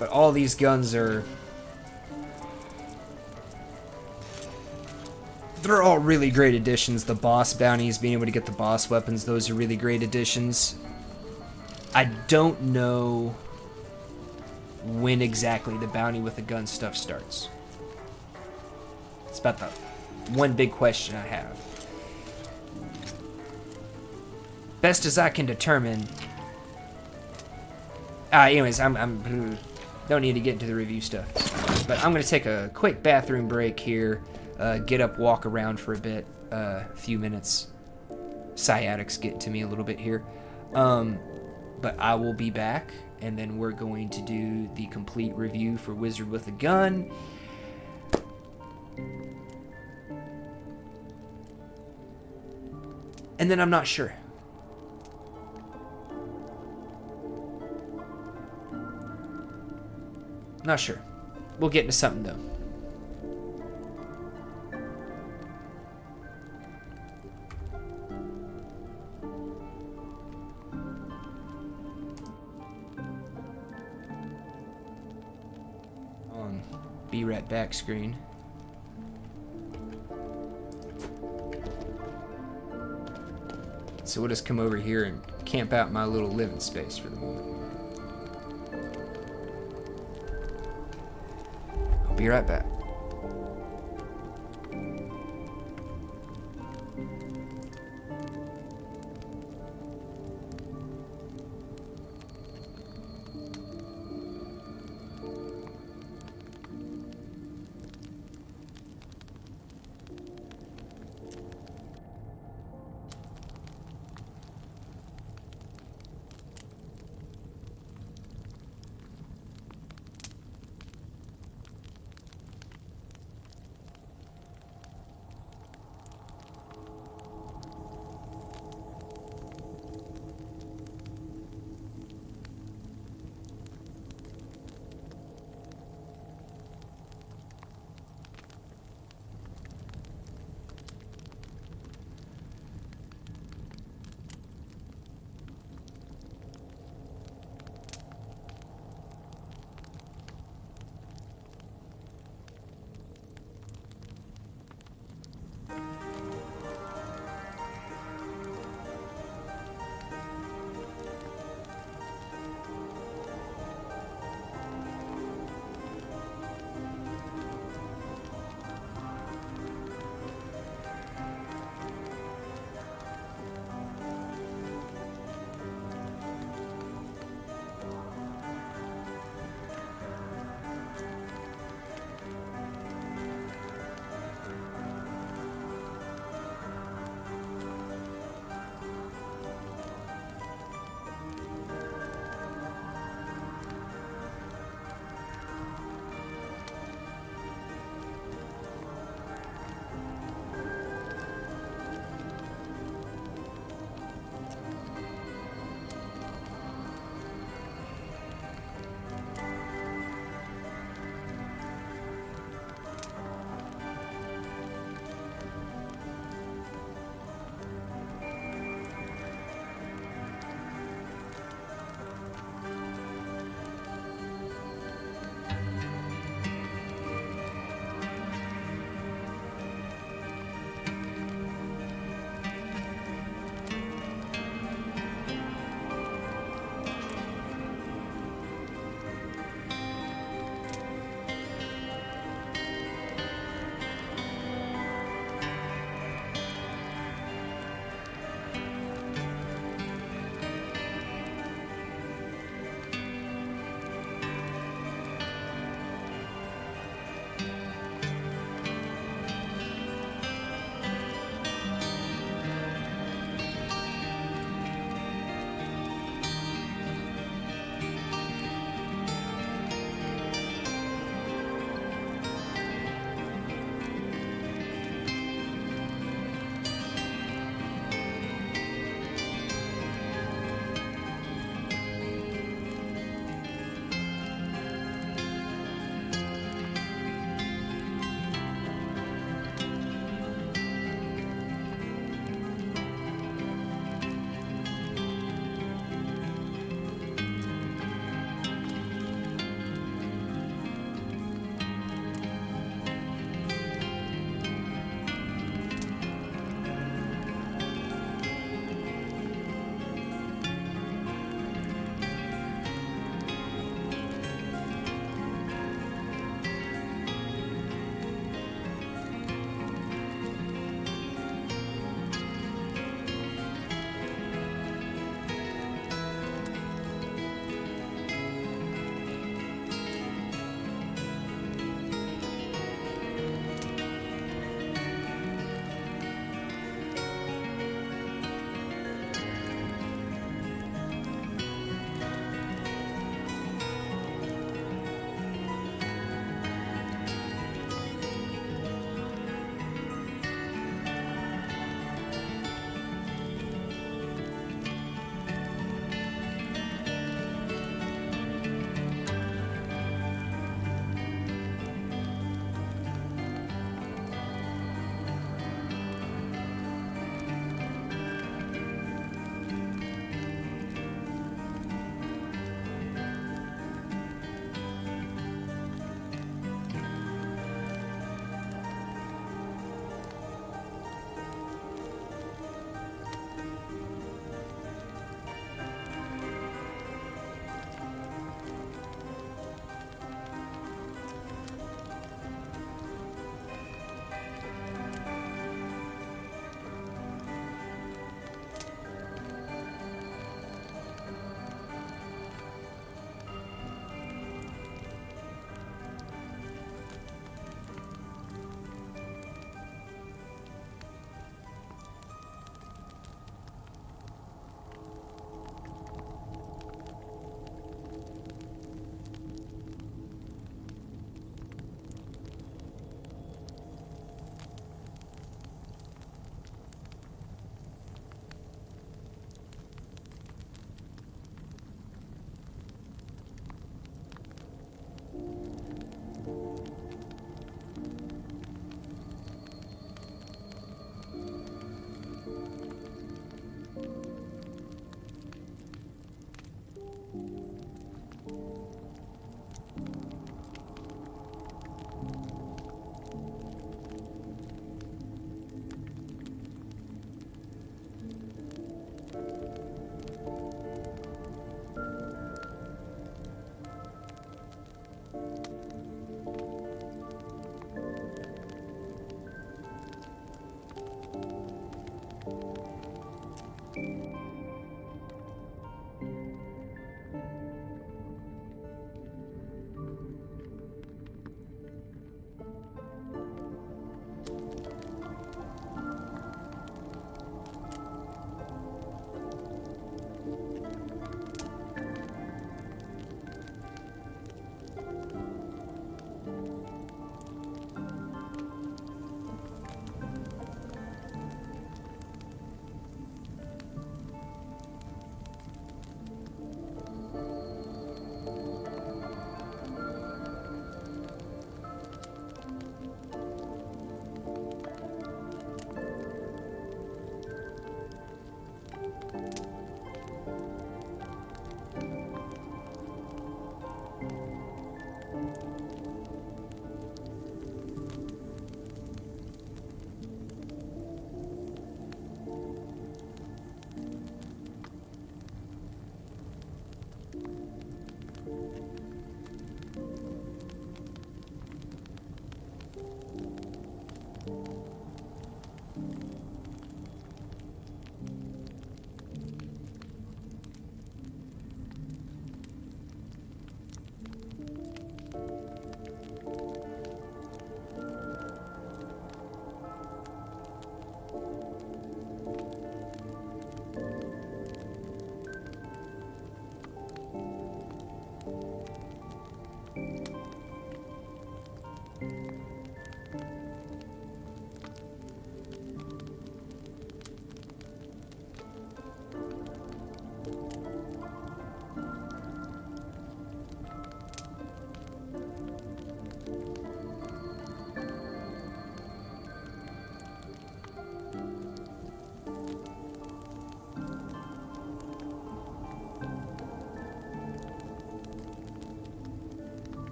But all these guns they're all really great additions. The boss bounties, being able to get the boss weapons, those are really great additions. I don't know when exactly the bounty with the gun stuff starts. It's about the one big question I have. Best as I can determine. Anyways, I'm don't need to get into the review stuff. But I'm gonna take a quick bathroom break here. Get up, walk around for a bit, a few minutes. Sciatic's getting to me a little bit here. But I will be back, and then we're going to do the complete review for Wizard with a Gun. And then I'm not sure. Not sure. We'll get into something though. Be right back screen. So we'll just come over here and camp out my little living space for the moment. I'll be right back.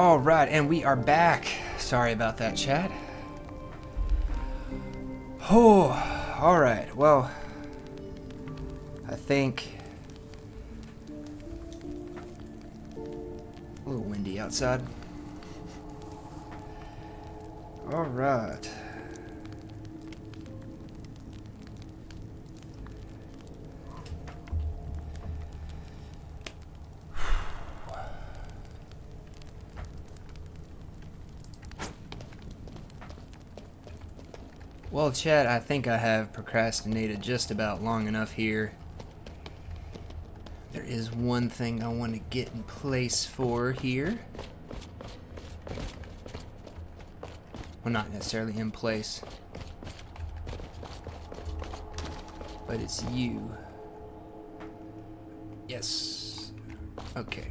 Alright, and we are back. Sorry about that, chat. Oh, alright, well, I think... A little windy outside. Alright. Well, chat, I think I have procrastinated just about long enough here. There is one thing I want to get in place for here. Well, not necessarily in place. But it's you. Yes. Okay.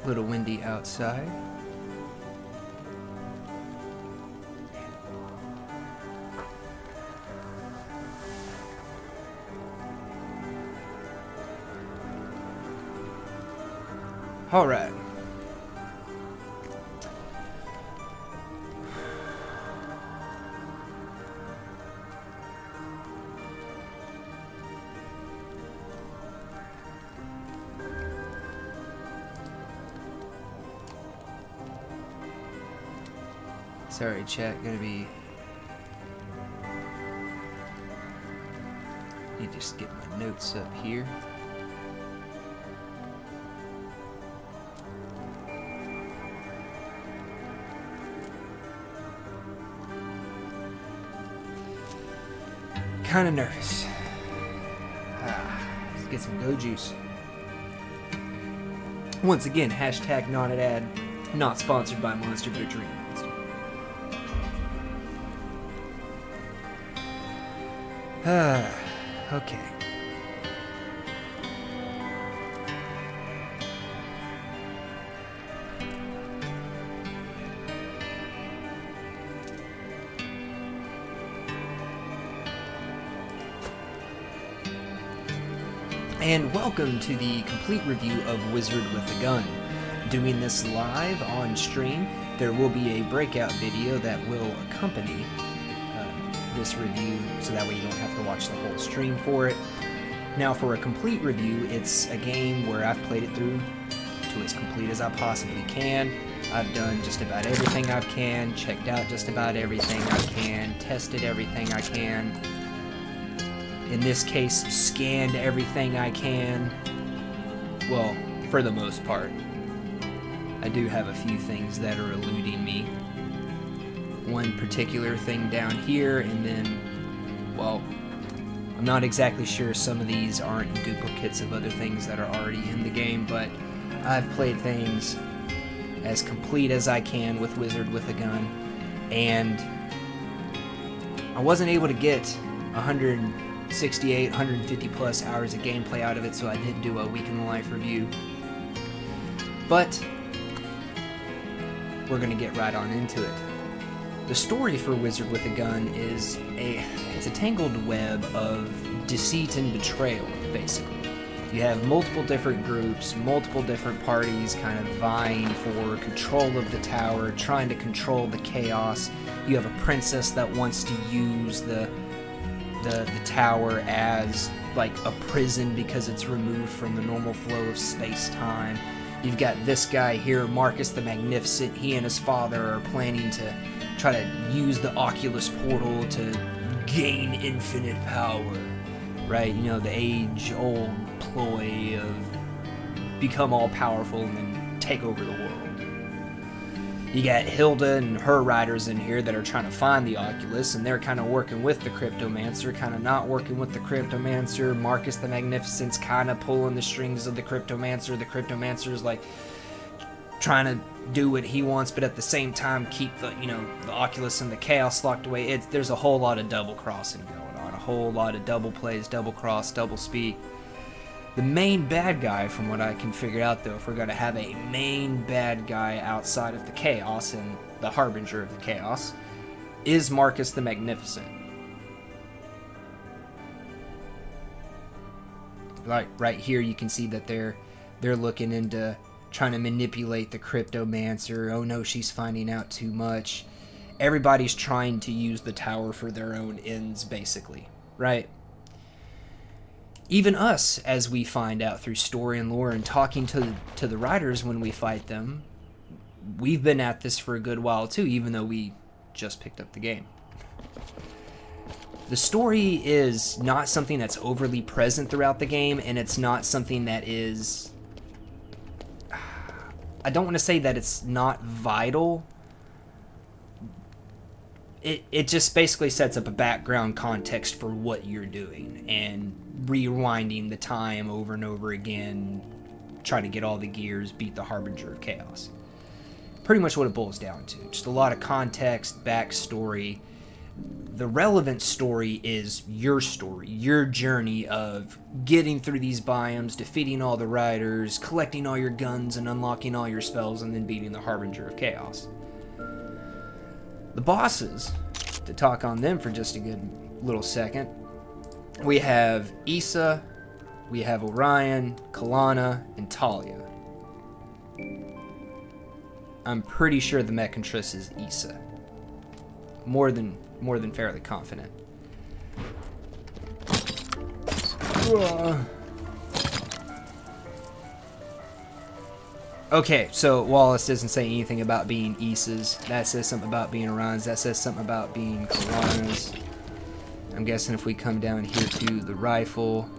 Little windy outside. All right. Sorry, chat, gonna be... Need to just get my notes up here. Kinda nervous. Let's get some go juice. Once again, hashtag not an ad, not sponsored by Monster, but a drink. Okay. And welcome to the complete review of Wizard with a Gun. Doing this live on stream, there will be a breakout video that will accompany this review, so that way you don't have to watch the whole stream for it. Now, for a complete review, it's a game where I've played it through to as complete as I possibly can. I've done just about everything I can, checked out just about everything I can, tested everything I can. In this case, scanned everything I can. Well, for the most part. I do have a few things that are eluding me. One particular thing down here, and then, well, I'm not exactly sure, some of these aren't duplicates of other things that are already in the game, but I've played things as complete as I can with Wizard with a Gun, and I wasn't able to get 168, 150 plus hours of gameplay out of it, so I did do a week in the life review. But we're gonna get right on into it. The story for Wizard with a Gun is it's a tangled web of deceit and betrayal, basically. You have multiple different groups, multiple different parties kind of vying for control of the tower, trying to control the chaos. You have a princess that wants to use the tower as like a prison because it's removed from the normal flow of space-time. You've got this guy here, Marcus the Magnificent. He and his father are planning to try to use the Oculus portal to gain infinite power, right? You know, the age-old ploy of become all-powerful and then take over the world. You got Hilda and her riders in here that are trying to find the Oculus, and they're kind of working with the Cryptomancer, kind of not working with the Cryptomancer. Marcus the Magnificent's kind of pulling the strings of the Cryptomancer. The Cryptomancer's like trying to do what he wants, but at the same time keep the, you know, the Oculus and the Chaos locked away. There's a whole lot of double crossing going on, a whole lot of double plays, double cross, double speak. The main bad guy, from what I can figure out, though, if we're going to have a main bad guy outside of the Chaos and the Harbinger of the Chaos, is Marcus the Magnificent. Like right here, you can see that they're looking into trying to manipulate the Cryptomancer. Oh no, she's finding out too much. Everybody's trying to use the tower for their own ends, basically, right? Even us, as we find out through story and lore and talking to the riders when we fight them, we've been at this for a good while too, even though we just picked up the game. The story is not something that's overly present throughout the game, and it's not something that is... I don't want to say that it's not vital. It just basically sets up a background context for what you're doing, and rewinding the time over and over again, try to get all the gears, beat the Harbinger of Chaos. Pretty much what it boils down to. Just a lot of context, backstory. The relevant story is your story, your journey of getting through these biomes, defeating all the riders, collecting all your guns and unlocking all your spells, and then beating the Harbinger of Chaos. The bosses, to talk on them for just a good little second, we have Issa, we have Orion, Kalana, and Talia. I'm pretty sure the Mechantress is Issa. More than fairly confident. Okay, so Wallace doesn't say anything about being Issa's. That says something about being Orion's. That says something about being Kalana's. I'm guessing if we come down here to the rifle...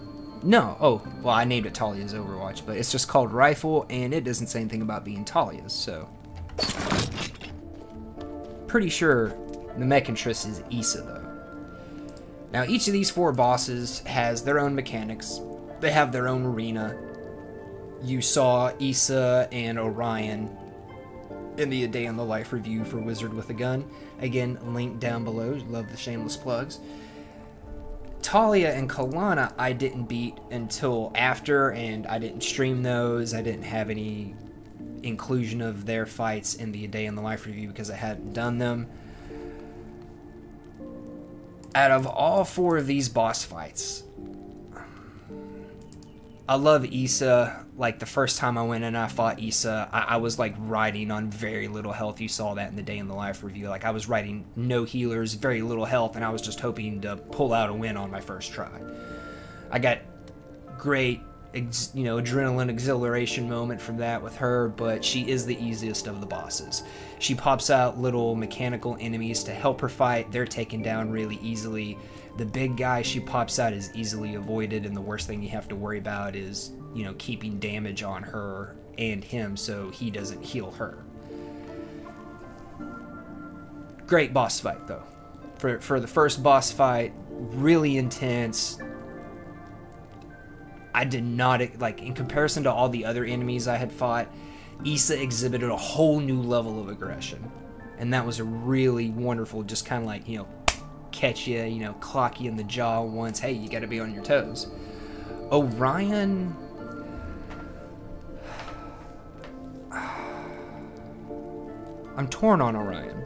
No, oh, well, I named it Talia's Overwatch, but it's just called Rifle, and it doesn't say anything about being Talia's, so... Pretty sure the Mechantress is Issa, though. Now, each of these 4 bosses has their own mechanics. They have their own arena. You saw Issa and Orion in the A Day in the Life review for Wizard with a Gun. Again, link down below. Love the shameless plugs. Talia and Kalana I didn't beat until after, and I didn't stream those. I didn't have any inclusion of their fights in the A Day in the Life review because I hadn't done them. Out of all 4 of these boss fights, I love Issa. Like, the first time I went in and I fought Issa, I was, like, riding on very little health. You saw that in the Day in the Life review. Like, I was riding no healers, very little health, and I was just hoping to pull out a win on my first try. I got great, adrenaline exhilaration moment from that with her, but she is the easiest of the bosses. She pops out little mechanical enemies to help her fight. They're taken down really easily. The big guy she pops out is easily avoided, and the worst thing you have to worry about is, keeping damage on her and him so he doesn't heal her. Great boss fight, though. For the first boss fight, really intense. I did not, in comparison to all the other enemies I had fought, Issa exhibited a whole new level of aggression. And that was a really wonderful, just kind of catch you, clock you in the jaw once. Hey, you gotta be on your toes. Orion... I'm torn on Orion.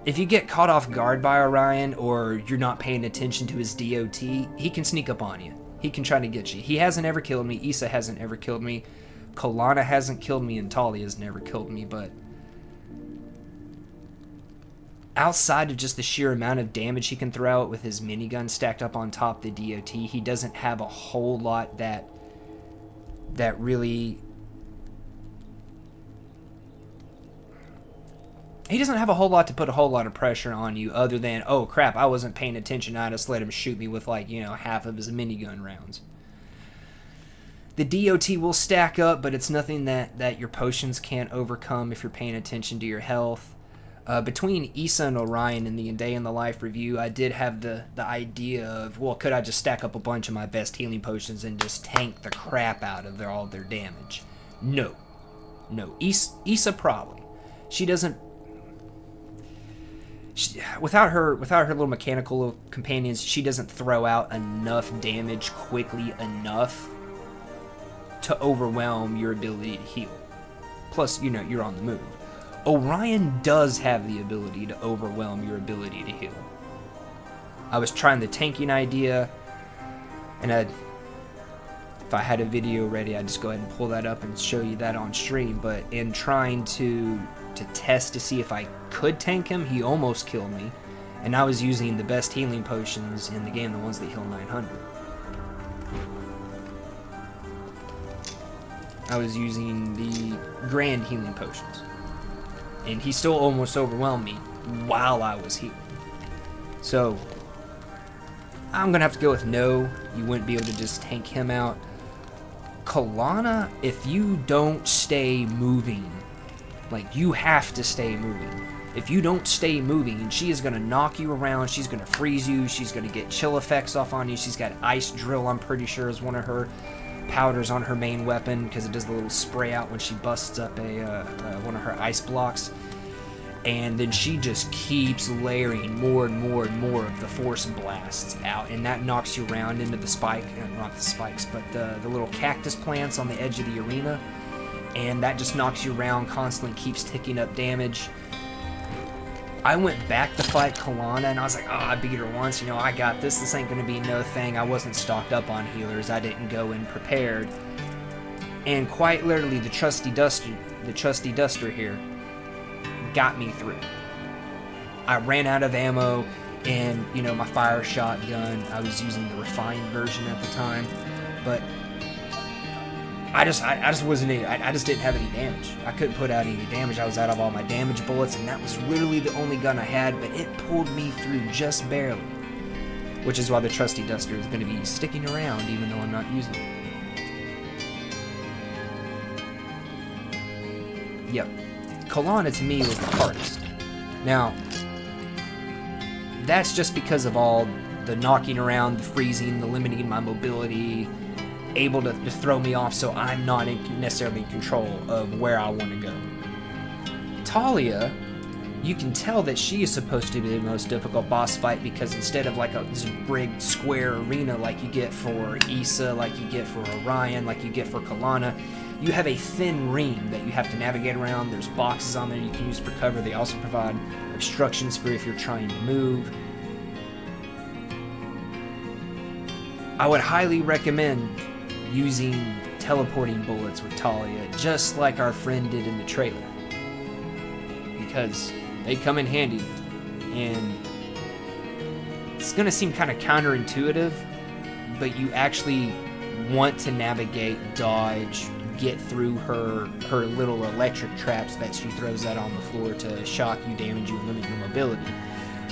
If you get caught off guard by Orion, or you're not paying attention to his DOT, he can sneak up on you. He can try to get you. He hasn't ever killed me. Issa hasn't ever killed me. Kalana hasn't killed me, and Talia's never killed me, but... outside of just the sheer amount of damage he can throw out with his minigun stacked up on top the DOT, he doesn't have a whole lot that really... He doesn't have a whole lot to put a whole lot of pressure on you other than, oh crap, I wasn't paying attention, I just let him shoot me with half of his minigun rounds. The DOT will stack up, but it's nothing that your potions can't overcome if you're paying attention to your health. Between Issa and Orion in the Day in the Life review, I did have the idea of, well, could I just stack up a bunch of my best healing potions and just tank the crap out of all their damage? No. Issa probably. She Without her little mechanical companions, she doesn't throw out enough damage quickly enough to overwhelm your ability to heal. Plus, you know, you're on the move. Orion does have the ability to overwhelm your ability to heal. I was trying the tanking idea, and if I had a video ready, I'd just go ahead and pull that up and show you that on stream. But in trying to test to see if I could tank him, he almost killed me. And I was using the best healing potions in the game, the ones that heal 900. I was using the grand healing potions. And he still almost overwhelmed me while I was healing. So, I'm going to have to go with no. You wouldn't be able to just tank him out. Kalana, if you don't stay moving, like, you have to stay moving. If you don't stay moving, she is going to knock you around, she's going to freeze you, she's going to get chill effects off on you, she's got ice drill, I'm pretty sure, is one of her powders on her main weapon, because it does the little spray out when she busts up one of her ice blocks. And then she just keeps layering more and more and more of the force blasts out, and that knocks you around into the spike, not the spikes, but the little cactus plants on the edge of the arena, and that just knocks you around, constantly keeps ticking up damage. I went back to fight Kalana, and I was like, oh, I beat her once, you know, I got this, this ain't gonna be no thing. I wasn't stocked up on healers, I didn't go in prepared, and quite literally the trusty duster here got me through. I ran out of ammo, and you know, my fire shotgun, I was using the refined version at the time, but I just didn't have any damage. I couldn't put out any damage. I was out of all my damage bullets, and that was literally the only gun I had, but it pulled me through just barely, which is why the trusty duster is going to be sticking around even though I'm not using it. Yep. Kalana to me was the hardest. Now, that's just because of all the knocking around, the freezing, the limiting my mobility, able to throw me off so I'm not necessarily in control of where I want to go. Talia, you can tell that she is supposed to be the most difficult boss fight, because instead of like this big square arena like you get for Issa, like you get for Orion, like you get for Kalana, you have a thin ring that you have to navigate around. There's boxes on there you can use for cover. They also provide obstructions for if you're trying to move. I would highly recommend using teleporting bullets with Talia, just like our friend did in the trailer, because they come in handy, and it's gonna seem kind of counterintuitive, but you actually want to navigate, dodge, get through her little electric traps that she throws out on the floor to shock you, damage you, limit your mobility.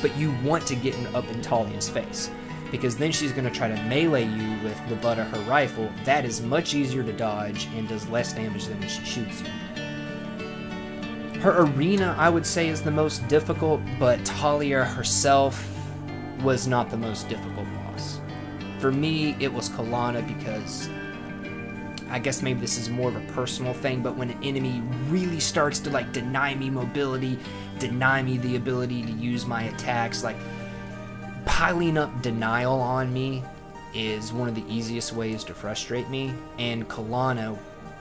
But you want to get up in Talia's face, because then she's going to try to melee you with the butt of her rifle. That is much easier to dodge and does less damage than when she shoots you. Her arena, I would say, is the most difficult, but Talia herself was not the most difficult boss. For me, it was Kalana, because I guess maybe this is more of a personal thing, but when an enemy really starts to like deny me mobility, deny me the ability to use my attacks, like piling up denial on me is one of the easiest ways to frustrate me. And Kalana,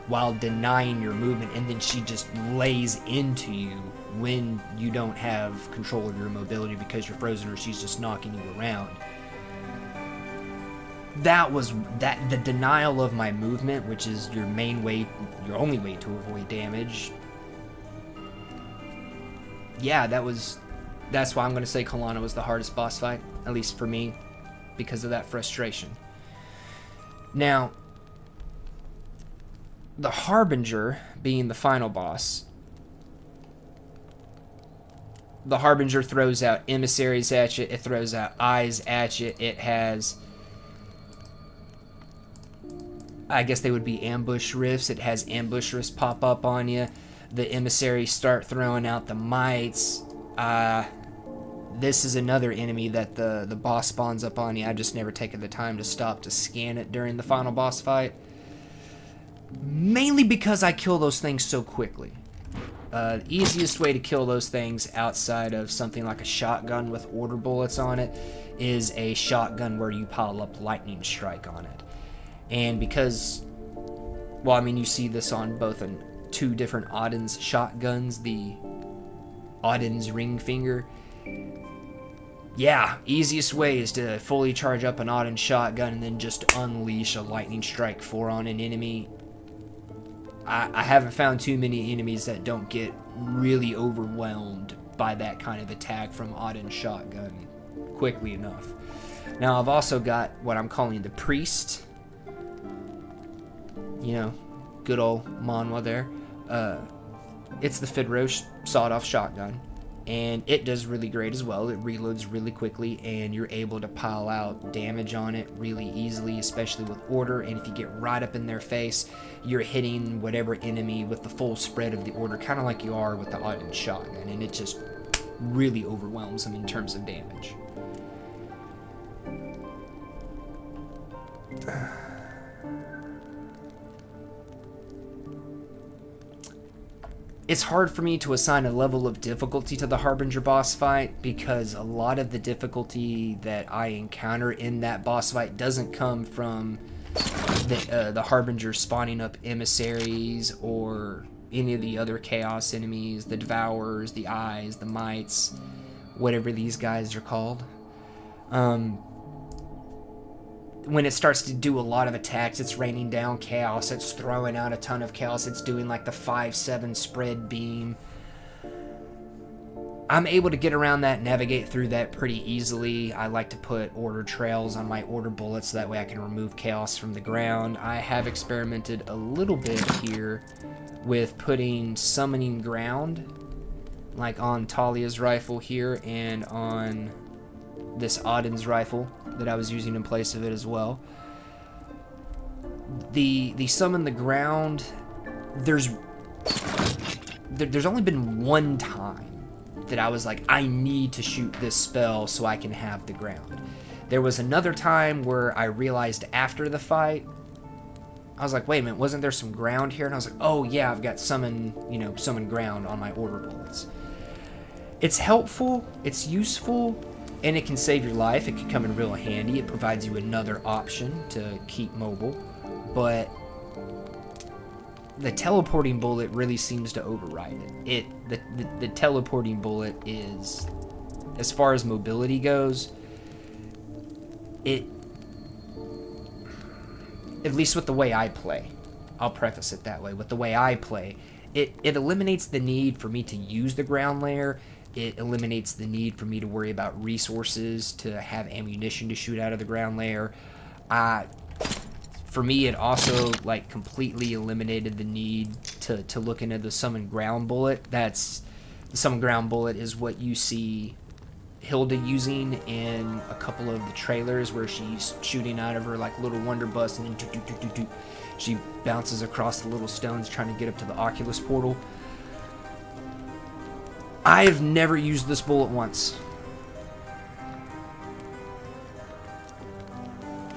while denying your movement, and then she just lays into you when you don't have control of your mobility because you're frozen or she's just knocking you around. The denial of my movement, which is your main way, your only way to avoid damage. Yeah, that's why I'm going to say Kalana was the hardest boss fight, at least for me, because of that frustration. Now, the Harbinger being the final boss, the Harbinger throws out emissaries at you, it throws out eyes at you, it has, I guess they would be ambush rifts. It has ambush rifts pop up on you. The emissaries start throwing out the mites. This is another enemy that the boss spawns up on you. I just never taken the time to stop to scan it during the final boss fight. Mainly because I kill those things so quickly. Easiest way to kill those things outside of something like a shotgun with order bullets on it is a shotgun where you pile up lightning strike on it. And because, well, I mean, you see this on both on 2 different Odin's shotguns, the Odin's ring finger. Yeah, easiest way is to fully charge up an Odin shotgun and then just unleash a lightning strike 4 on an enemy. I haven't found too many enemies that don't get really overwhelmed by that kind of attack from Odin shotgun quickly enough. Now I've also got what I'm calling the Priest. You know, good old Manwa there. It's the Fidrosh sawed-off shotgun, and it does really great as well. It reloads really quickly, and you're able to pile out damage on it really easily, especially with order. And if you get right up in their face, you're hitting whatever enemy with the full spread of the order, kind of like you are with the Odin shotgun, and it just really overwhelms them in terms of damage. It's hard for me to assign a level of difficulty to the Harbinger boss fight because a lot of the difficulty that I encounter in that boss fight doesn't come from the Harbinger spawning up emissaries or any of the other chaos enemies, the Devourers, the Eyes, the Mites, whatever these guys are called. When it starts to do a lot of attacks, it's raining down chaos, it's throwing out a ton of chaos, it's doing like the 5-7 spread beam. I'm able to get around that, navigate through that pretty easily. I like to put order trails on my order bullets so that way I can remove chaos from the ground. I have experimented a little bit here with putting summoning ground, like on Talia's rifle here and on this Odin's rifle that I was using in place of it as well. The summon the ground, there's only been one time that I was like, I need to shoot this spell so I can have the ground. There was another time where I realized after the fight, I was like, wait a minute, wasn't there some ground here? And I was like, oh yeah, I've got summon ground on my order bullets. It's helpful, it's useful, and it can save your life. It can come in real handy. It provides you another option to keep mobile, but the teleporting bullet really seems to override it. The teleporting bullet is, as far as mobility goes, at least with the way I play, I'll preface it that way, with the way I play, it eliminates the need for me to use the ground layer. It eliminates the need for me to worry about resources to have ammunition to shoot out of the ground layer. For me, it also like completely eliminated the need to look into the summon ground bullet. The summon ground bullet is what you see Hilda using in a couple of the trailers where she's shooting out of her like little wonder bus and then she bounces across the little stones trying to get up to the Oculus portal. I have never used this bullet once.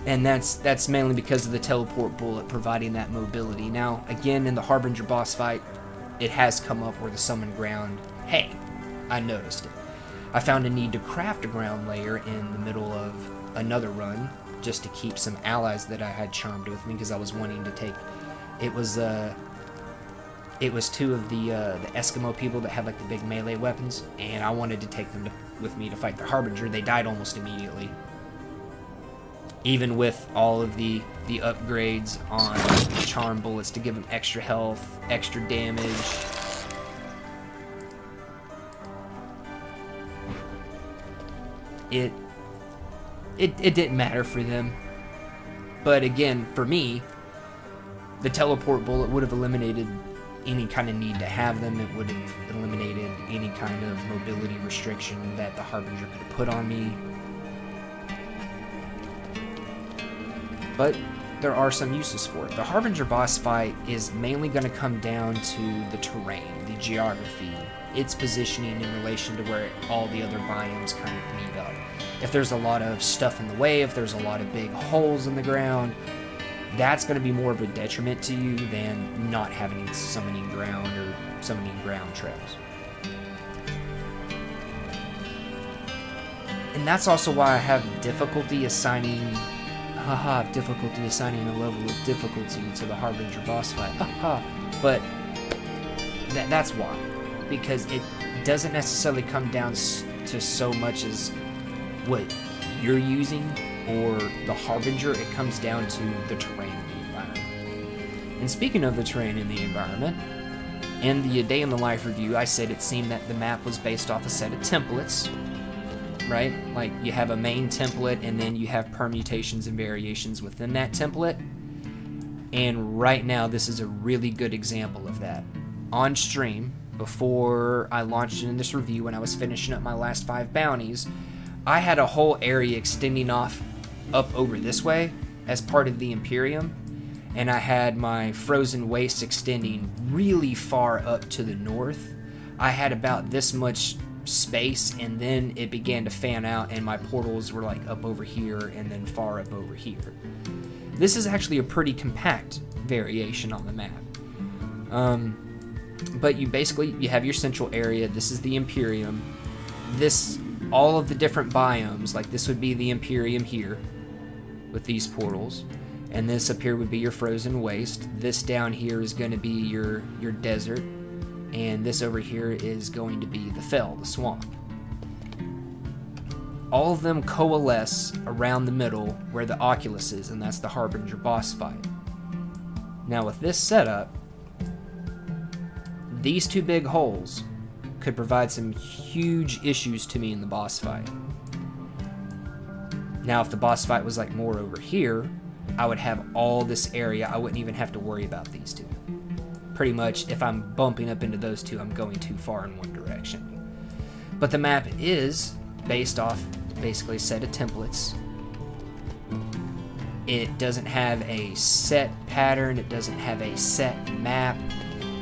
And that's mainly because of the teleport bullet providing that mobility. Now, again, in the Harbinger boss fight, it has come up where the summon ground, hey, I noticed it. I found a need to craft a ground layer in the middle of another run just to keep some allies that I had charmed with me because I was wanting to take, it was 2 of the Eskimo people that had like the big melee weapons, and I wanted to take them with me to fight the Harbinger. They died almost immediately. Even with all of the upgrades on charm bullets to give them extra health, extra damage. It didn't matter for them. But again, for me, the teleport bullet would have eliminated any kind of need to have them. It would have eliminated any kind of mobility restriction that the Harbinger could have put on me. But there are some uses for it. The Harbinger boss fight is mainly going to come down to the terrain, the geography, its positioning in relation to where all the other biomes kind of meet up. If there's a lot of stuff in the way, if there's a lot of big holes in the ground, that's going to be more of a detriment to you than not having summoning ground or summoning ground trails. And that's also why I have difficulty assigning a level of difficulty to the Harbinger boss fight. But that's why. Because it doesn't necessarily come down to so much as what you're using or the Harbinger. It comes down to the terrain in the environment. And speaking of the terrain in the environment, in the Day in the Life review, I said it seemed that the map was based off a set of templates, right? Like you have a main template and then you have permutations and variations within that template. And right now, this is a really good example of that. On stream, before I launched in this review, when I was finishing up my last 5 bounties, I had a whole area extending off up over this way as part of the Imperium, and I had my frozen waste extending really far up to the north. I had about this much space, and then it began to fan out, and my portals were like up over here and then far up over here. This is actually a pretty compact variation on the map. But you have your central area. This is the Imperium. All of the different biomes, like this would be the Imperium here with these portals, and this up here would be your frozen waste. This down here is going to be your desert, and this over here is going to be the fell, the swamp. All of them coalesce around the middle where the Oculus is, and that's the Harbinger boss fight. Now with this setup, these 2 big holes could provide some huge issues to me in the boss fight. Now if the boss fight was like more over here, I would have all this area. I wouldn't even have to worry about these 2. Pretty much, if I'm bumping up into those 2, I'm going too far in one direction. But the map is based off basically a set of templates. It doesn't have a set pattern. It doesn't have a set map.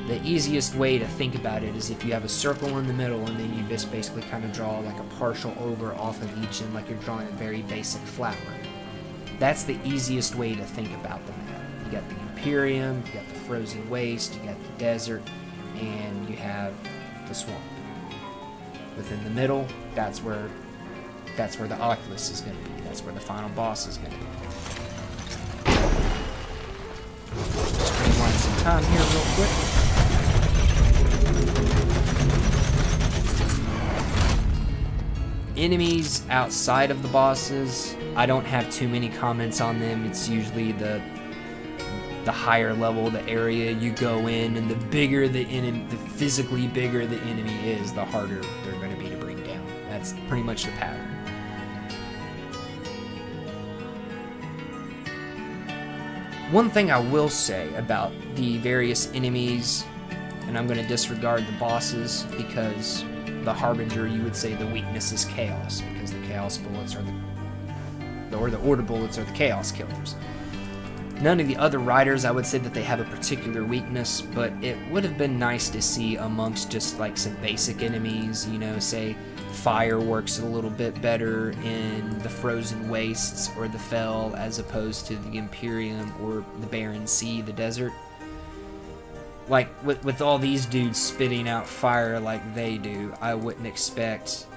The easiest way to think about it is if you have a circle in the middle and then you just basically kind of draw like a partial over off of each end, like you're drawing a very basic flower. That's the easiest way to think about the map. You got the Imperium, you got the frozen waste, you got the desert, and you have the swamp. Within the middle, that's where the Oculus is going to be. That's where the final boss is going to be. Streamline some time here real quick. Enemies outside of the bosses, I don't have too many comments on them. It's usually the higher level, the area you go in, and the bigger the enemy, the physically bigger the enemy is, the harder they're going to be to bring down. That's pretty much the pattern. One thing I will say about the various enemies, and I'm going to disregard the bosses because the Harbinger, you would say the weakness is chaos, because the chaos bullets are the order bullets are the chaos killers. None of the other riders, I would say that they have a particular weakness, but it would have been nice to see amongst just like some basic enemies, you know, say fire works a little bit better in the frozen wastes or the fell as opposed to the Imperium or the barren sea, the desert. Like with all these dudes spitting out fire like they do, I wouldn't expect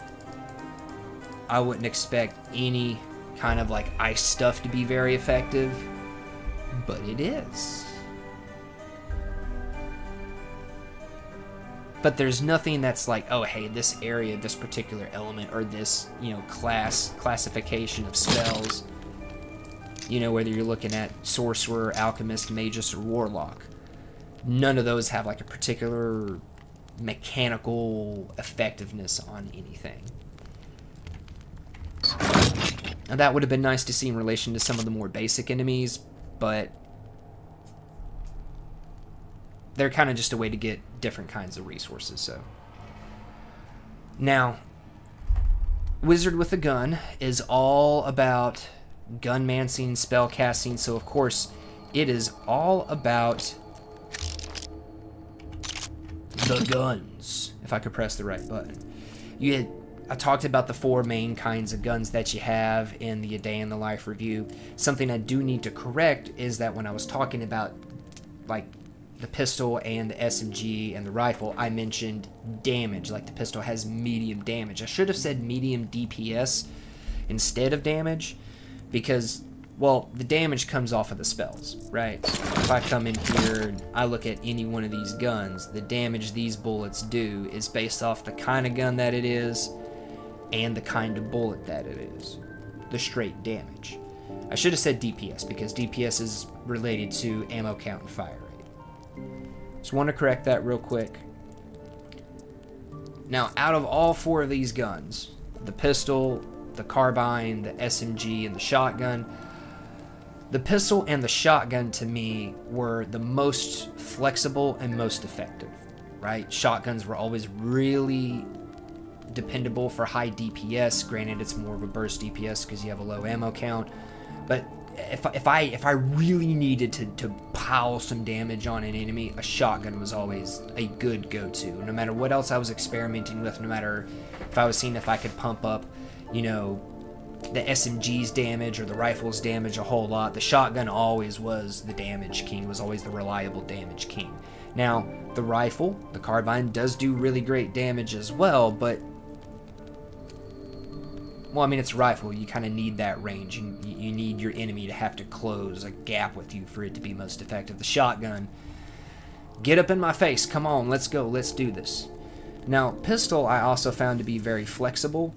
any kind of like ice stuff to be very effective, but it is. But there's nothing that's like, oh hey, this area, this particular element, or this, you know, classification of spells, you know, whether you're looking at sorcerer, alchemist, magus, or warlock. None of those have like a particular mechanical effectiveness on anything. Now that would have been nice to see in relation to some of the more basic enemies, but they're kind of just a way to get different kinds of resources. So now, Wizard with a Gun is all about gunmancing, spellcasting, so of course it is all about the guns, if I could press the right button. I talked about the 4 main kinds of guns that you have in the A Day in the Life review. Something I do need to correct is that when I was talking about like the pistol and the SMG and the rifle, I mentioned damage. Like the pistol has medium damage. I should have said medium DPS instead of damage, because, well, the damage comes off of the spells, right? If I come in here and I look at any one of these guns, the damage these bullets do is based off the kind of gun that it is and the kind of bullet that it is. The straight damage. I should have said DPS, because DPS is related to ammo count and fire rate. Just want to correct that real quick. Now, out of all 4 of these guns, the pistol, the carbine, the SMG, and the shotgun, the pistol and the shotgun to me were the most flexible and most effective, right? Shotguns were always really dependable for high DPS. Granted, it's more of a burst DPS because you have a low ammo count, but if I really needed to pile some damage on an enemy, a shotgun was always a good go-to. No matter what else I was experimenting with, no matter if I was seeing if I could pump up, you know, the SMG's damage or the rifle's damage a whole lot, the shotgun always was the damage king, was always the reliable damage king. Now, the rifle, the carbine, does do really great damage as well, but, well, I mean, it's a rifle. You kind of need that range. You need your enemy to have to close a gap with you for it to be most effective. The shotgun, get up in my face, come on, let's go, let's do this. Now, pistol I also found to be very flexible,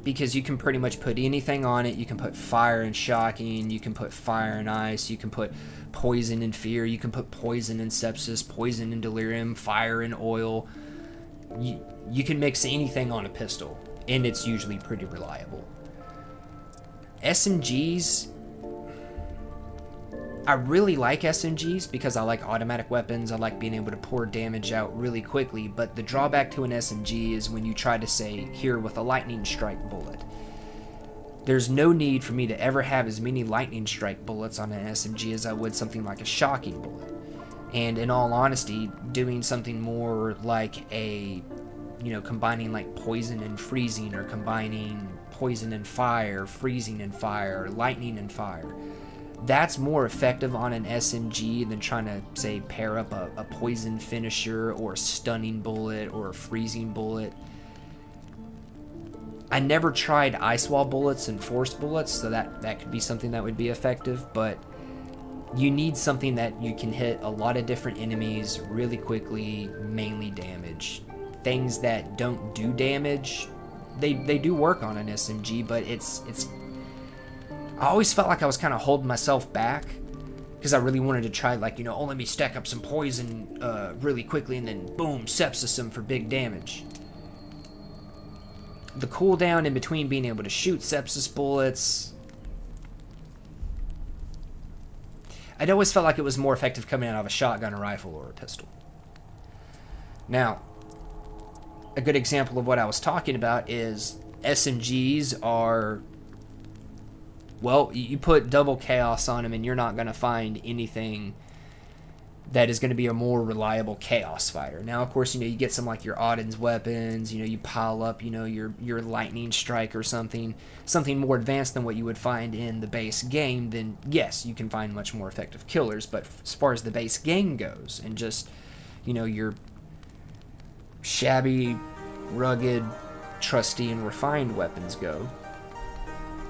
because you can pretty much put anything on it. You can put fire and shocking, you can put fire and ice, you can put poison and fear, you can put poison and sepsis, poison and delirium, fire and oil. You can mix anything on a pistol, and it's usually pretty reliable. SMGs, I really like SMGs because I like automatic weapons. I like being able to pour damage out really quickly, but the drawback to an SMG is when you try to say, here with a lightning strike bullet. There's no need for me to ever have as many lightning strike bullets on an SMG as I would something like a shocking bullet. And in all honesty, doing something more like a, you know, combining like poison and freezing, or combining poison and fire, freezing and fire, lightning and fire, that's more effective on an SMG than trying to, say, pair up a poison finisher or a stunning bullet or a freezing bullet. I never tried ice wall bullets and force bullets, so that could be something that would be effective, but you need something that you can hit a lot of different enemies really quickly, mainly damage. Things that don't do damage, they do work on an SMG, but it's I always felt like I was kind of holding myself back because I really wanted to try, like, you know, oh, let me stack up some poison really quickly and then boom, sepsis them for big damage. The cooldown in between being able to shoot sepsis bullets, I'd always felt like it was more effective coming out of a shotgun, a rifle, or a pistol. Now, a good example of what I was talking about is SMGs are, well, you put double chaos on them and you're not going to find anything that is going to be a more reliable chaos fighter. Now, of course, you know, you get some like your Odin's weapons, you know, you pile up, you know, your lightning strike or something more advanced than what you would find in the base game, then yes, you can find much more effective killers. But as far as the base game goes, and just, you know, your shabby, rugged, trusty, and refined weapons go,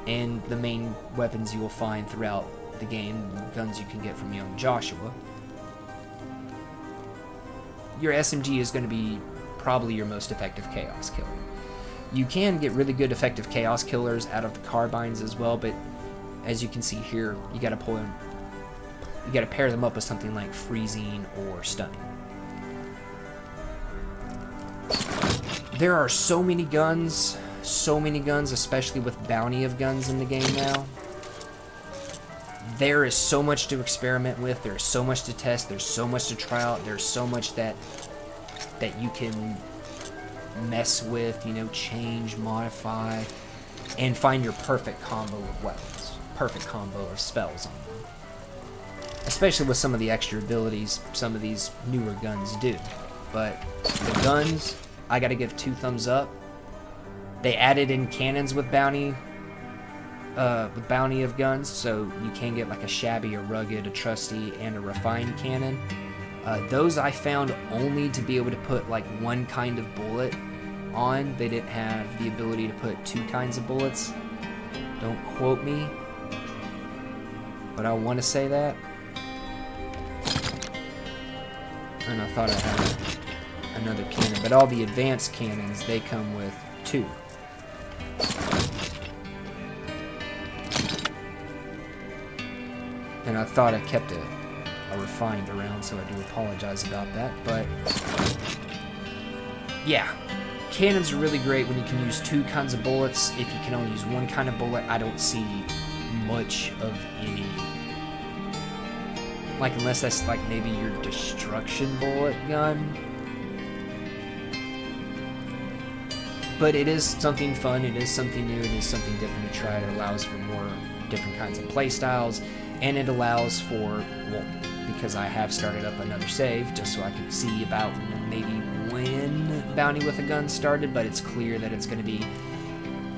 and the main weapons you will find throughout the game, guns you can get from young Joshua, your SMG is going to be probably your most effective chaos killer. You can get really good effective chaos killers out of the carbines as well, but as you can see here, you got to pair them up with something like freezing or stunning. There are so many guns, especially with bounty of guns in the game now. There is so much to experiment with, there's so much to test, there's so much to try out, there's so much that you can mess with, you know, change, modify, and find your perfect combo of weapons, perfect combo of spells on them. Especially with some of the extra abilities some of these newer guns do. But the guns, I gotta give 2 thumbs up. They added in cannons with bounty of guns, so you can get like a shabby, a rugged, a trusty, and a refined cannon. Those I found only to be able to put like one kind of bullet on. They didn't have the ability to put two kinds of bullets. Don't quote me, but I want to say that. And I thought I had another cannon, but all the advanced cannons, they come with two. And I thought I kept a refined around, so I do apologize about that, but yeah, cannons are really great when you can use two kinds of bullets. If you can only use one kind of bullet, I don't see much of any, like, unless that's like maybe your destruction bullet gun. But it is something fun, it is something new, it is something different to try. It allows for more different kinds of play styles, and it allows for, well, because I have started up another save just so I can see about maybe when Bounty with a Gun started, but it's clear that it's going to be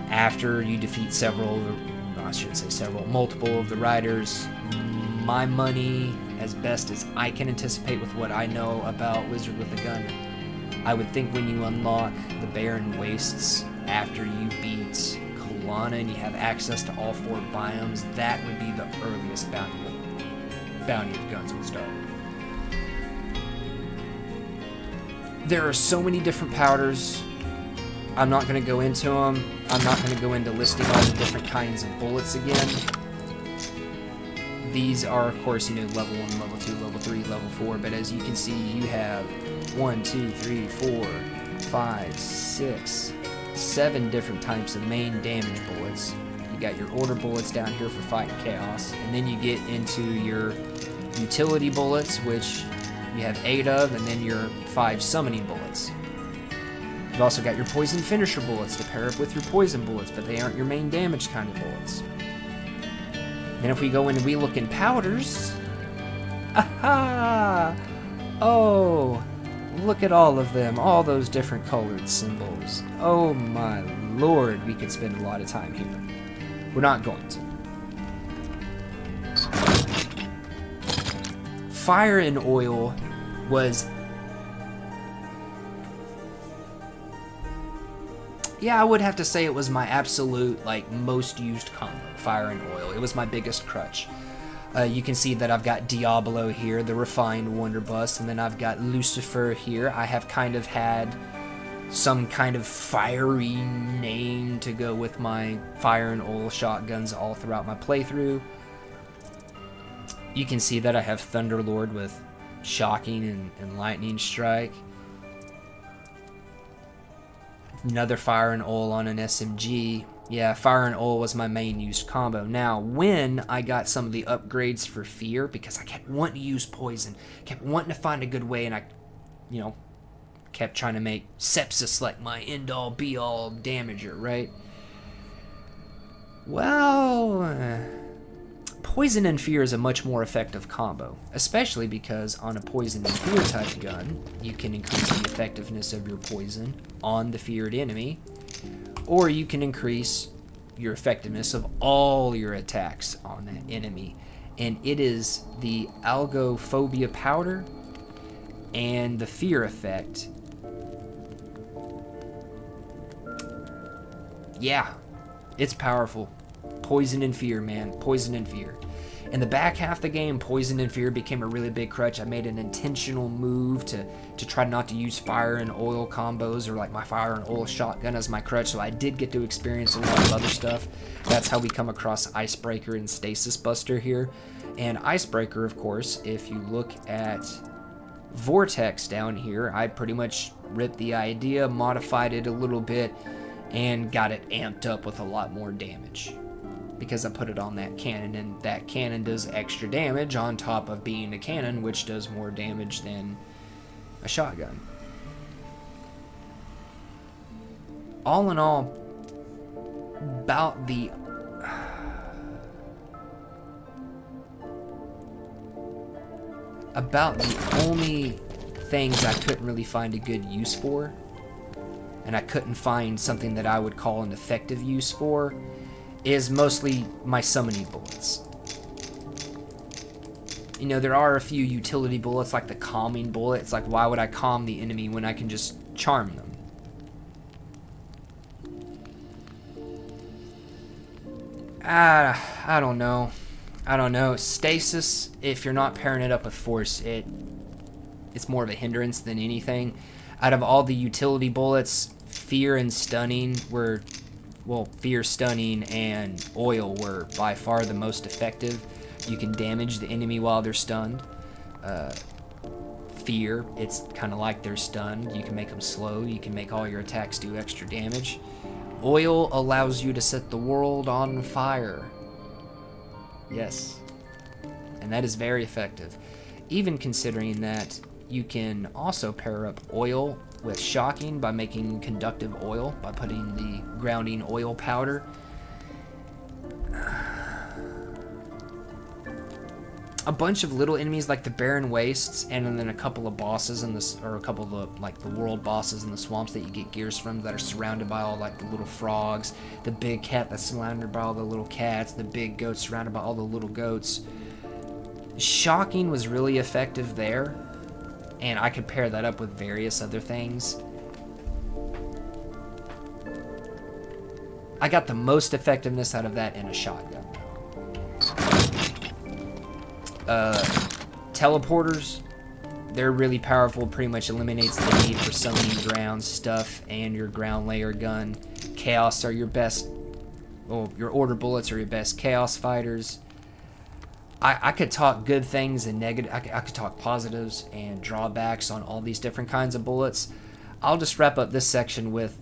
after you defeat several, no, I shouldn't say several, multiple of the riders. My money, as best as I can anticipate with what I know about Wizard with a Gun, I would think when you unlock the Barren Wastes after you beat Kalana and you have access to all 4 biomes, that would be the earliest Bounty of Guns would start. There are so many different powders. I'm not going to go into them. I'm not going to go into listing all the different kinds of bullets again. These are, of course, you know, level 1, level 2, level 3, level 4, but as you can see, you have 1, 2, 3, 4, 5, 6, 7 different types of main damage bullets. You got your order bullets down here for fighting chaos, and then you get into your utility bullets, which you have 8 of, and then your 5 summoning bullets. You've also got your poison finisher bullets to pair up with your poison bullets, but they aren't your main damage kind of bullets. Then if we go in and we look in powders, aha! Oh, look at all of them, all those different colored symbols. Oh my lord, we could spend a lot of time here. We're not going to. Fire and Oil was, yeah, I would have to say it was my absolute, like, most used combo, Fire and Oil. It was my biggest crutch. You can see that I've got Diablo here, the refined Wonderbuss, and then I've got Lucifer here. I have kind of had some kind of fiery name to go with my Fire and Oil shotguns all throughout my playthrough. You can see that I have Thunderlord with Shocking and Lightning Strike. Another Fire and Oil on an SMG. Yeah, Fire and Oil was my main used combo. Now, when I got some of the upgrades for Fear, because I kept wanting to use Poison, kept wanting to find a good way, and I, you know, kept trying to make Sepsis like my end-all, be-all damager, right? Well, Poison and Fear is a much more effective combo, especially because on a Poison and Fear type gun, you can increase the effectiveness of your poison on the feared enemy, or you can increase your effectiveness of all your attacks on that enemy. And it is the Algophobia powder and the Fear effect. Yeah, it's powerful. Poison and Fear, man. Poison and Fear. In the back half of the game, Poison and Fear became a really big crutch. I made an intentional move to try not to use Fire and Oil combos or like my Fire and Oil shotgun as my crutch, so I did get to experience a lot of other stuff. That's how we come across Icebreaker and Stasis Buster here. And Icebreaker, of course, if you look at Vortex down here, I pretty much ripped the idea, modified it a little bit, and got it amped up with a lot more damage. Because I put it on that cannon, and that cannon does extra damage on top of being a cannon, which does more damage than a shotgun. All in all, about the only things I couldn't really find a good use for and I couldn't find something that I would call an effective use for, is mostly my summoning bullets. You know, there are a few utility bullets, like the calming bullet. It's like, why would I calm the enemy when I can just charm them? I don't know. I don't know. Stasis, if you're not pairing it up with force, it's more of a hindrance than anything. Out of all the utility bullets, fear and stunning were, well, fear, stunning, and oil were by far the most effective. You can damage the enemy while they're stunned. Fear, it's kind of like they're stunned. You can make them slow. You can make all your attacks do extra damage. Oil allows you to set the world on fire. Yes. And that is very effective. Even considering that you can also pair up oil with shocking by making conductive oil, by putting the grounding oil powder. A bunch of little enemies like the barren wastes, and then a couple of bosses in this, or a couple of the, like the world bosses in the swamps that you get gears from, that are surrounded by all like the little frogs, the big cat that's surrounded by all the little cats, the big goat surrounded by all the little goats. Shocking was really effective there, and I could pair that up with various other things. I got the most effectiveness out of that in a shotgun. Teleporters, they're really powerful. Pretty much eliminates the need for summoning ground stuff and your ground layer gun. Chaos are your best, well, your order bullets are your best chaos fighters. I could talk good things and negative. I could talk positives and drawbacks on all these different kinds of bullets. I'll just wrap up this section with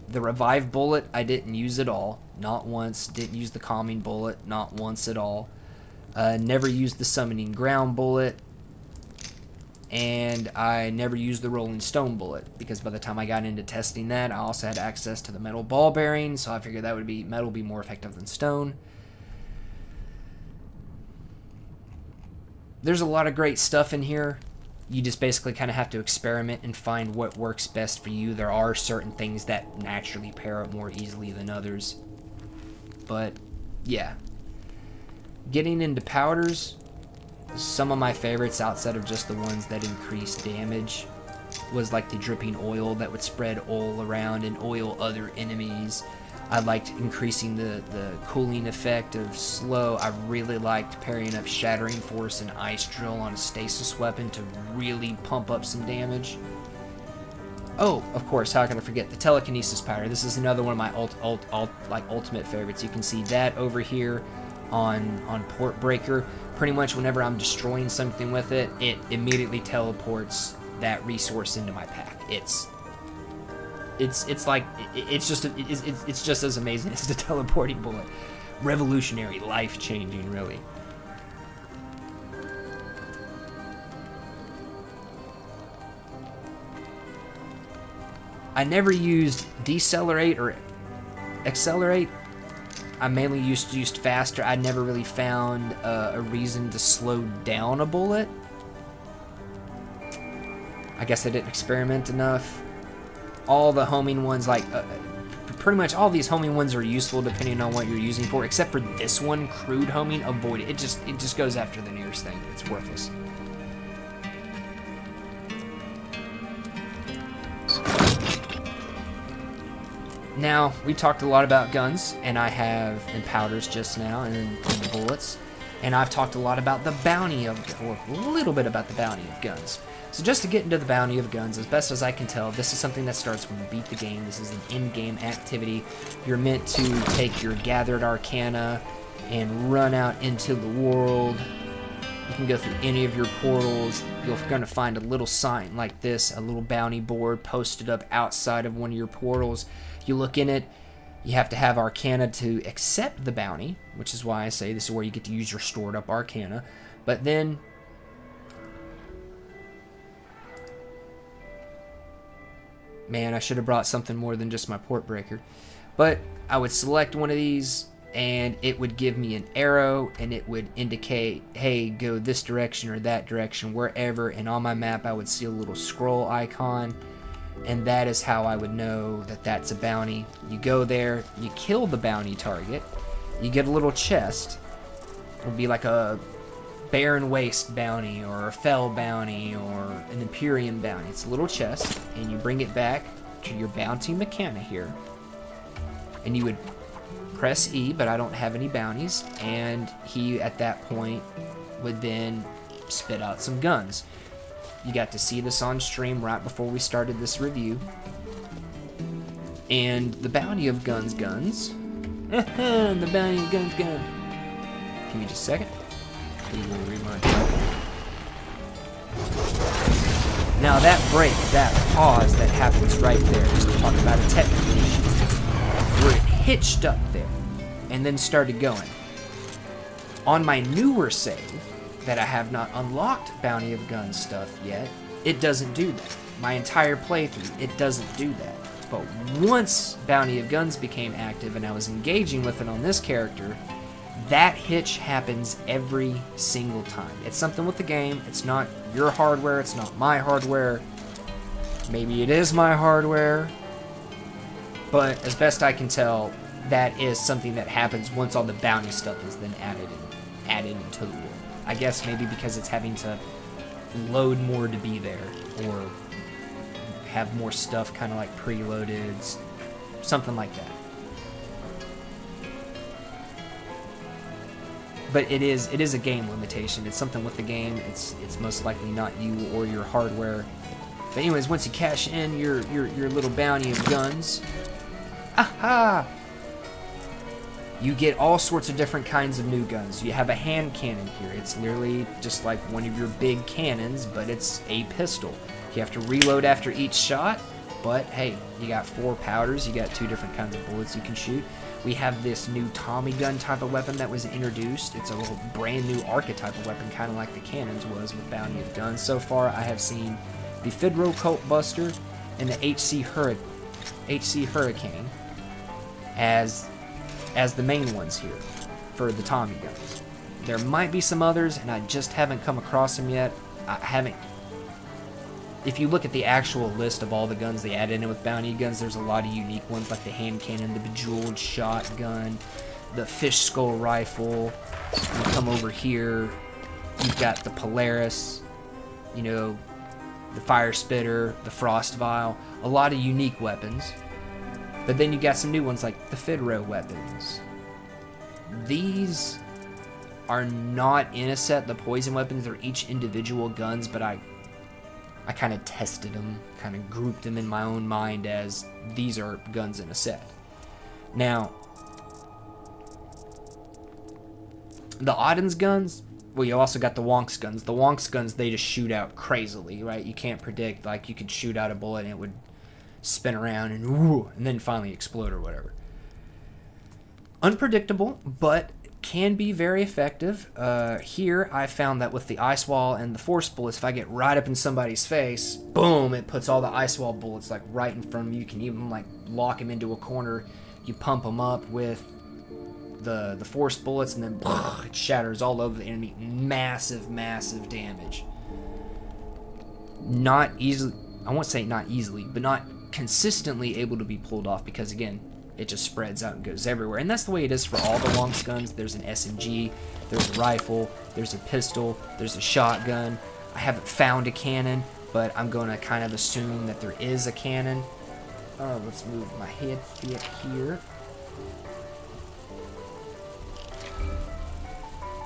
the revive bullet. I didn't use at all, not once. Didn't use the calming bullet, not once at all. Never used the summoning ground bullet, and I never used the rolling stone bullet, because by the time I got into testing that, I also had access to the metal ball bearing, so I figured that would be metal be more effective than stone. There's a lot of great stuff in here. You just basically kind of have to experiment and find what works best for you. There are certain things that naturally pair up more easily than others, but yeah. Getting into powders, some of my favorites outside of just the ones that increase damage was like the dripping oil that would spread oil around and oil other enemies. I liked increasing the cooling effect of slow. I really liked pairing up Shattering Force and Ice Drill on a stasis weapon to really pump up some damage. Oh, of course, how can I forget the telekinesis powder? This is another one of my ultimate favorites. You can see that over here on Port Breaker. Pretty much whenever I'm destroying something with it, it immediately teleports that resource into my pack. It's just as amazing as the teleporting bullet. Revolutionary, life-changing, really. I never used decelerate or accelerate. I mainly used faster. I never really found a reason to slow down a bullet. I guess I didn't experiment enough. All the homing ones, like pretty much all these homing ones are useful depending on what you're using for, except for this one, crude homing. Avoid it. It just goes after the nearest thing. It's worthless. Now, we talked a lot about guns, and and powders just now, and bullets, and I've talked a lot about the bounty of, or a little bit about the bounty of guns. So just to get into the bounty of guns, as best as I can tell, this is something that starts when you beat the game. This is an in-game activity. You're meant to take your gathered arcana and run out into the world. You can go through any of your portals. You're going to find a little sign like this, a little bounty board posted up outside of one of your portals. You look in it, you have to have arcana to accept the bounty, which is why I say this is where you get to use your stored up arcana. But then man, I should have brought something more than just my port breaker. But I would select one of these, and it would give me an arrow, and it would indicate, hey, go this direction or that direction, wherever. And on my map, I would see a little scroll icon. and that is how I would know that that's a bounty. You go there, you kill the bounty target, you get a little chest. It'll be like a Barren Waste bounty, or a Fell bounty, or an Imperium bounty. It's a little chest, and you bring it back to your bounty mechanic here, and you would press E, but I don't have any bounties, and he at that point would then spit out some guns. You got to see this on stream right before we started this review. And the bounty of guns. The bounty of guns. Give me just a second. We will read my title. Now that break, that pause that happens right there, just to talk about a technical issue, where it hitched up there and then started going. On my newer save, that I have not unlocked Bounty of Guns stuff yet, it doesn't do that. My entire playthrough, it doesn't do that. But once Bounty of Guns became active and I was engaging with it on this character, that hitch happens every single time. It's something with the game. It's not your hardware. It's not my hardware. Maybe it is my hardware. But as best I can tell, that is something that happens once all the bounty stuff is then added into the world. I guess maybe because it's having to load more to be there, or have more stuff kind of like preloaded, something like that. But it is a game limitation. It's something with the game. It's most likely not you or your hardware. But anyways, once you cash in your little bounty of guns, aha! You get all sorts of different kinds of new guns. You have a hand cannon here. It's literally just like one of your big cannons, but it's a pistol. You have to reload after each shot, but hey, you got 4 powders. You got 2 different kinds of bullets you can shoot. We have this new Tommy gun type of weapon that was introduced. It's a little brand new archetype of weapon, kind of like the cannons was with Bounty of Guns. So far, I have seen the Fidro Colt Buster and the HC Hurricane as the main ones here for the Tommy guns. There might be some others, and I just haven't come across them yet. I haven't. If you look at the actual list of all the guns they added in with Bounty Guns, there's a lot of unique ones like the hand cannon, the bejeweled shotgun, the fish skull rifle. You come over here, you've got the Polaris, you know, the fire spitter, the frost vial, a lot of unique weapons. But then you got some new ones like the Fidro weapons. These are not in a set, the poison weapons, they're each individual guns, but I kind of tested them, kind of grouped them in my own mind as these are guns in a set. Now, the Odin's guns, well, you also got the Wonk's guns. The Wonk's guns, they just shoot out crazily, right? You can't predict, like, you could shoot out a bullet and it would spin around and then finally explode or whatever. Unpredictable, but can be very effective. Here, I found that with the ice wall and the force bullets, if I get right up in somebody's face, boom, it puts all the ice wall bullets like right in front of you. You can even like lock them into a corner. You pump them up with the force bullets, and then it shatters all over the enemy. Massive damage. Not easily, I won't say not easily, but not consistently able to be pulled off, because again, it just spreads out and goes everywhere. And that's the way it is for all the Wonk's guns. There's an SMG, there's a rifle, there's a pistol, there's a shotgun. I haven't found a cannon, but I'm going to kind of assume that there is a cannon. Let's move my head here.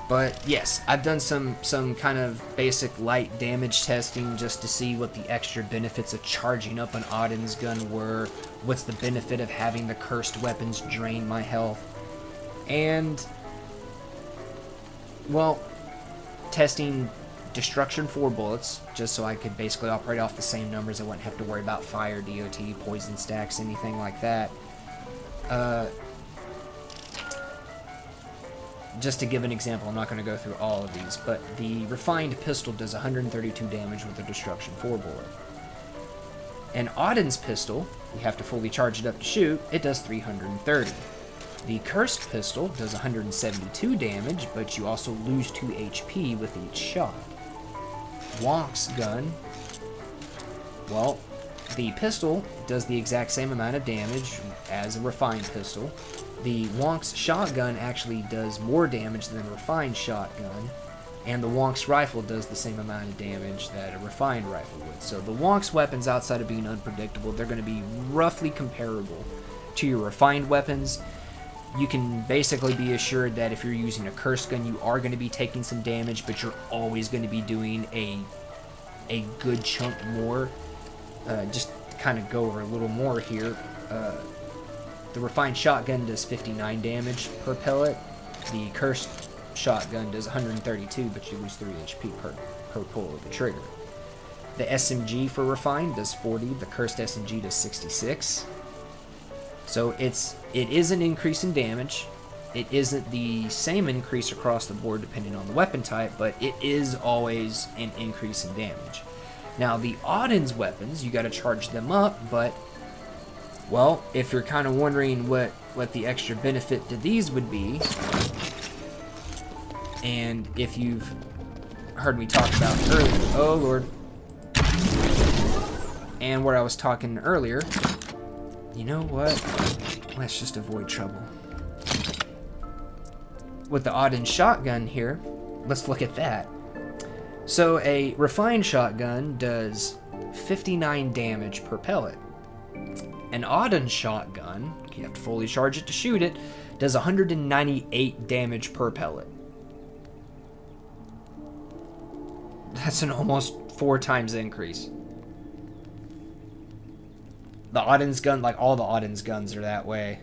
But yes, I've done some kind of basic light damage testing just to see what the extra benefits of charging up an Odin's gun were. What's the benefit of having the cursed weapons drain my health? And, well, testing destruction 4 bullets, just so I could basically operate off the same numbers. I wouldn't have to worry about fire, DOT, poison stacks, anything like that. Just to give an example, I'm not going to go through all of these, but the refined pistol does 132 damage with a destruction 4 bullet. An Odin's pistol, you have to fully charge it up to shoot, it does 330. The cursed pistol does 172 damage, but you also lose 2 HP with each shot. Wonk's gun, well, The pistol does the exact same amount of damage as a refined pistol. The Wonk's shotgun actually does more damage than a refined shotgun, and the Wonk's rifle does the same amount of damage that a refined rifle would. So the Wonk's weapons, outside of being unpredictable, they're going to be roughly comparable to your refined weapons. You can basically be assured that if you're using a curse gun, you are going to be taking some damage, but you're always going to be doing a good chunk more. Just to kind of go over a little more here, the refined shotgun does 59 damage per pellet. The cursed shotgun does 132, but you lose 3 HP per pull of the trigger. The SMG for refined does 40. The cursed SMG does 66. So it is an increase in damage. It isn't the same increase across the board depending on the weapon type, but it is always an increase in damage. Now the Auden's weapons, you got to charge them up, but well, if you're kind of wondering what the extra benefit to these would be, and if you've heard me talk about earlier, oh lord, and where I was talking earlier, you know what? Let's just avoid trouble. With the Auden shotgun here, let's look at that. So a refined shotgun does 59 damage per pellet. An Auden shotgun, you have to fully charge it to shoot it, does 198 damage per pellet. That's an almost 4 times increase. The Auden's gun, like all the Auden's guns are that way.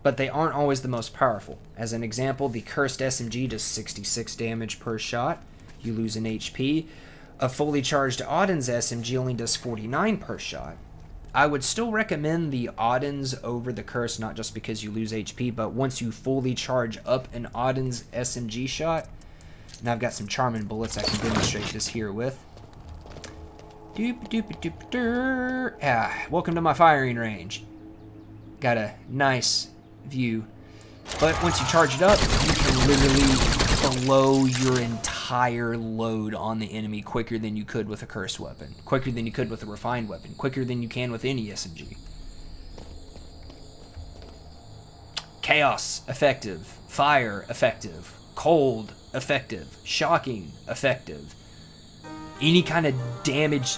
But they aren't always the most powerful. As an example, the cursed SMG does 66 damage per shot. You lose an HP. A fully charged Auden's SMG only does 49 per shot. I would still recommend the Auden's over the curse, not just because you lose HP, but once you fully charge up an Auden's SMG shot, and I've got some charming bullets I can demonstrate this here with. Welcome to my firing range. Got a nice view. But once you charge it up, you can literally blow your entire load on the enemy quicker than you could with a cursed weapon, quicker than you could with a refined weapon, quicker than you can with any SMG. Chaos, effective. Fire, effective. Cold, effective. Shocking, effective. Any kind of damage.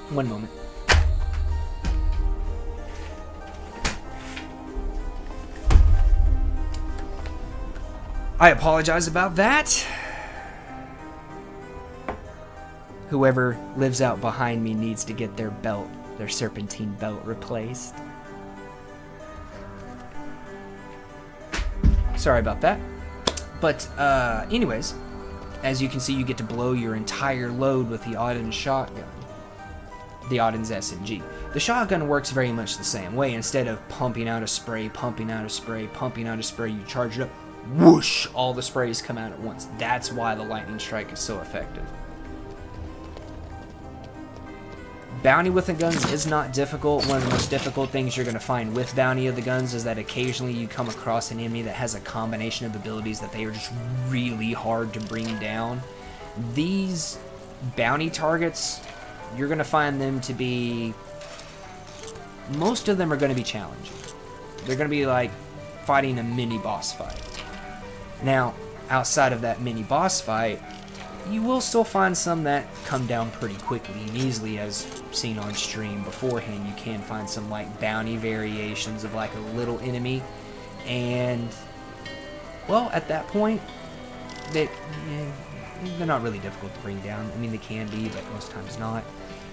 One moment. I apologize about that. Whoever lives out behind me needs to get their belt, their serpentine belt, replaced. Sorry about that. But anyways, as you can see, you get to blow your entire load with the Auden shotgun. The Auden's SMG. The shotgun works very much the same way. Instead of pumping out a spray, pumping out a spray, pumping out a spray, you charge it up, whoosh, all the sprays come out at once. That's why the lightning strike is so effective. Bounty with the guns is not difficult. One of the most difficult things you're going to find with bounty of the guns is that occasionally you come across an enemy that has a combination of abilities that they are just really hard to bring down. These bounty targets, you're going to find them to be, most of them are going to be challenging. They're going to be like fighting a mini boss fight. Now, outside of that mini boss fight, you will still find some that come down pretty quickly and easily, as seen on stream beforehand. You can find some like bounty variations of like a little enemy, and well, at that point, they're not really difficult to bring down. I mean, they can be, but most times not.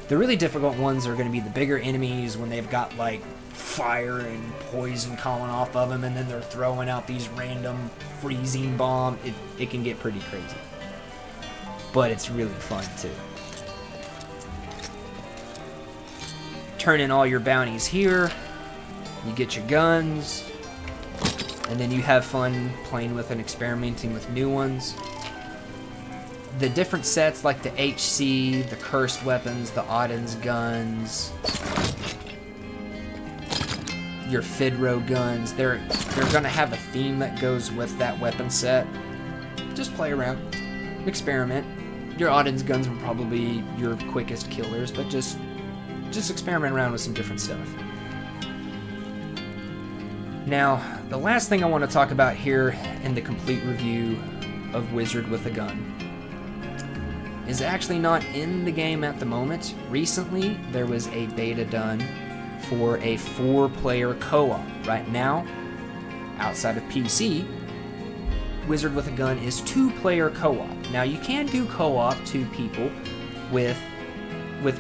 The really difficult ones are going to be the bigger enemies when they've got like fire and poison coming off of them, and then they're throwing out these random freezing bombs. It can get pretty crazy, but it's really fun too. Turn in all your bounties here, you get your guns, and then you have fun playing with and experimenting with new ones. The different sets like the HC, the cursed weapons, the Auden's guns, your Fidro guns, they're gonna have a theme that goes with that weapon set. Just play around. experiment. Your Odin's guns were probably your quickest killers, but just experiment around with some different stuff. Now, the last thing I want to talk about here in the complete review of Wizard with a Gun is actually not in the game at the moment. Recently, there was a beta done for a 4-player co-op. Right now, outside of PC, Wizard with a Gun is 2-player co-op. Now, you can do co-op 2 people with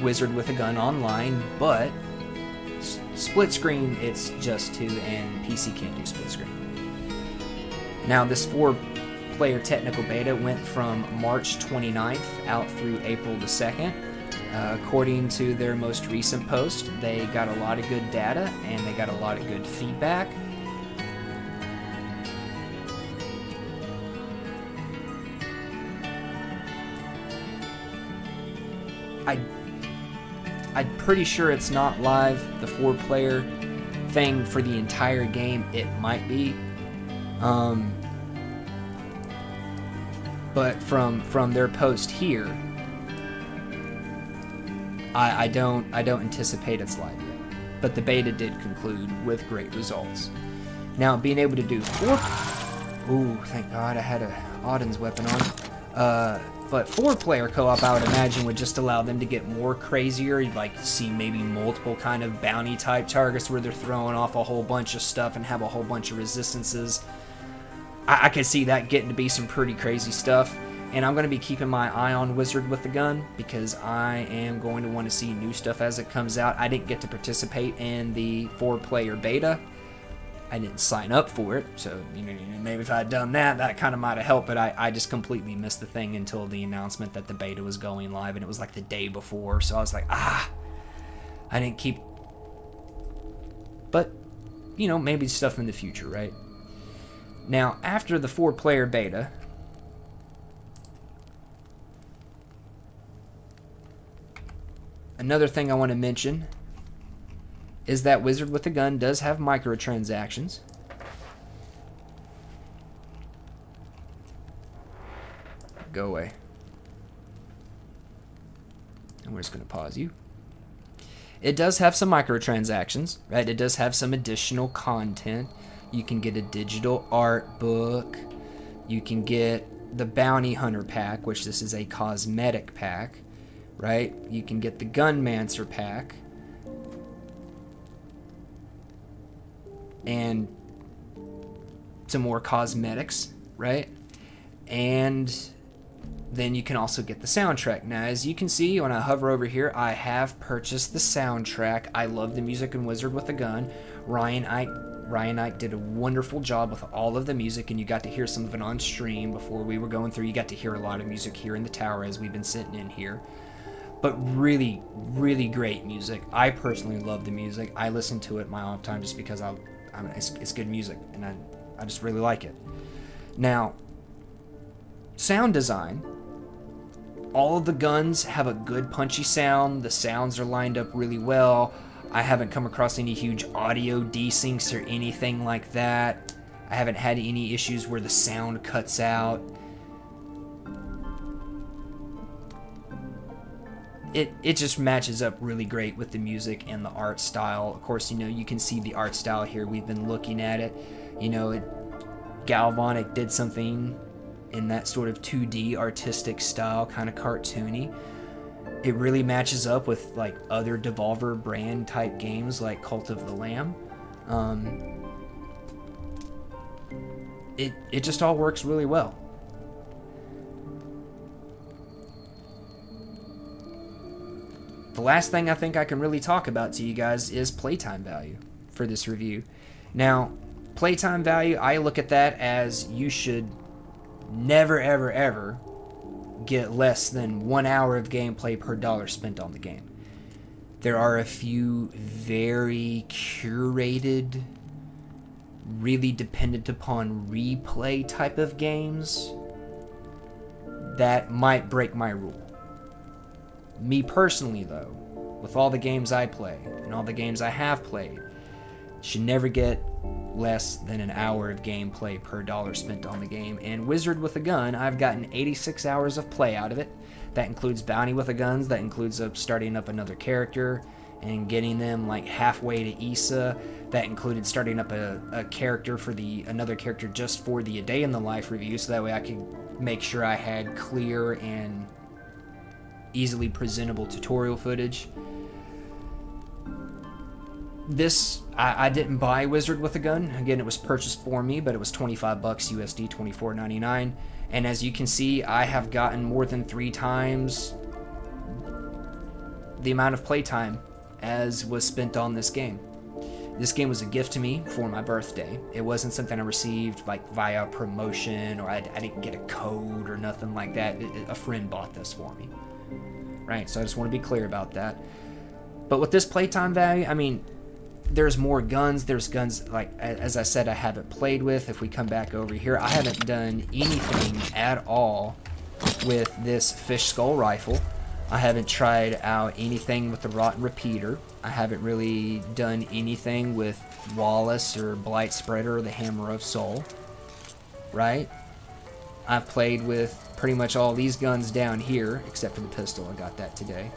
Wizard with a Gun online, but split screen, it's just 2, and PC can't do split screen. Now, this 4-player technical beta went from March 29th out through April the 2nd. According to their most recent post, they got a lot of good data, and they got a lot of good feedback. I'm pretty sure it's not live, the 4-player thing for the entire game. It might be. But from their post here, I don't anticipate it's live yet. But the beta did conclude with great results. Now, being able to do 4... Ooh, thank God I had a Odin's weapon on. But 4-player co-op, I would imagine, would just allow them to get more crazier. You'd like see maybe multiple kind of bounty type targets where they're throwing off a whole bunch of stuff and have a whole bunch of resistances. I could see that getting to be some pretty crazy stuff. And I'm going to be keeping my eye on Wizard with the Gun because I am going to want to see new stuff as it comes out. I didn't get to participate in the 4-player beta. I didn't sign up for it, so maybe if I had done that, that kind of might have helped, but I just completely missed the thing until the announcement that the beta was going live, and it was like the day before, so I was like, I didn't keep... But, maybe stuff in the future, right? Now, after the 4-player beta, another thing I want to mention is that Wizard with a Gun does have microtransactions. Go away. And we're just going to pause you. It does have some microtransactions, right? It does have some additional content. You can get a digital art book. You can get the Bounty Hunter pack, which this is a cosmetic pack, right? You can get the Gunmancer pack. And some more cosmetics, right? And then you can also get the soundtrack. Now, as you can see, when I hover over here, I have purchased the soundtrack. I love the music in Wizard with a Gun. Ryan Ike did a wonderful job with all of the music, and you got to hear some of it on stream before we were going through. You got to hear a lot of music here in the tower as we've been sitting in here. But really, really great music. I personally love the music. I listen to it in my off time just because it's good music, and I just really like it. Now, sound design. All of the guns have a good punchy sound. The sounds are lined up really well. I haven't come across any huge audio desyncs or anything like that. I haven't had any issues where the sound cuts out. It just matches up really great with the music and the art style. Of course, you can see the art style here. We've been looking at it. Galvanic did something in that sort of 2D artistic style, kind of cartoony. It really matches up with like other Devolver brand type games like Cult of the Lamb. It just all works really well. The last thing I think I can really talk about to you guys is playtime value for this review. Now, playtime value, I look at that as you should never, ever, ever get less than 1 hour of gameplay per dollar spent on the game. There are a few very curated, really dependent upon replay type of games that might break my rule. Me personally, though, with all the games I play and all the games I have played, Should never get less than an hour of gameplay per dollar spent on the game. And Wizard with a Gun, I've gotten 86 hours of play out of it. That includes Bounty with the Guns, that includes starting up another character and getting them like halfway to Issa. That included starting up a character for another character just for the A Day in the Life review, so that way I could make sure I had clear and easily presentable tutorial footage. This, I didn't buy Wizard with a Gun. Again, it was purchased for me, but it was $25 USD, $24.99. And as you can see, I have gotten more than 3 times the amount of playtime as was spent on this game. This game was a gift to me for my birthday. It wasn't something I received like via promotion, or I didn't get a code or nothing like that. A friend bought this for me. Right, so I just want to be clear about that. But with this playtime value, I mean, there's more guns. There's guns, like, as I said, I haven't played with. If we come back over here, I haven't done anything at all with this fish skull rifle. I haven't tried out anything with the Rotten Repeater. I haven't really done anything with Wallace or Blight Spreader or the Hammer of Soul. Right? I've played with pretty much all these guns down here, except for the pistol. I got that today.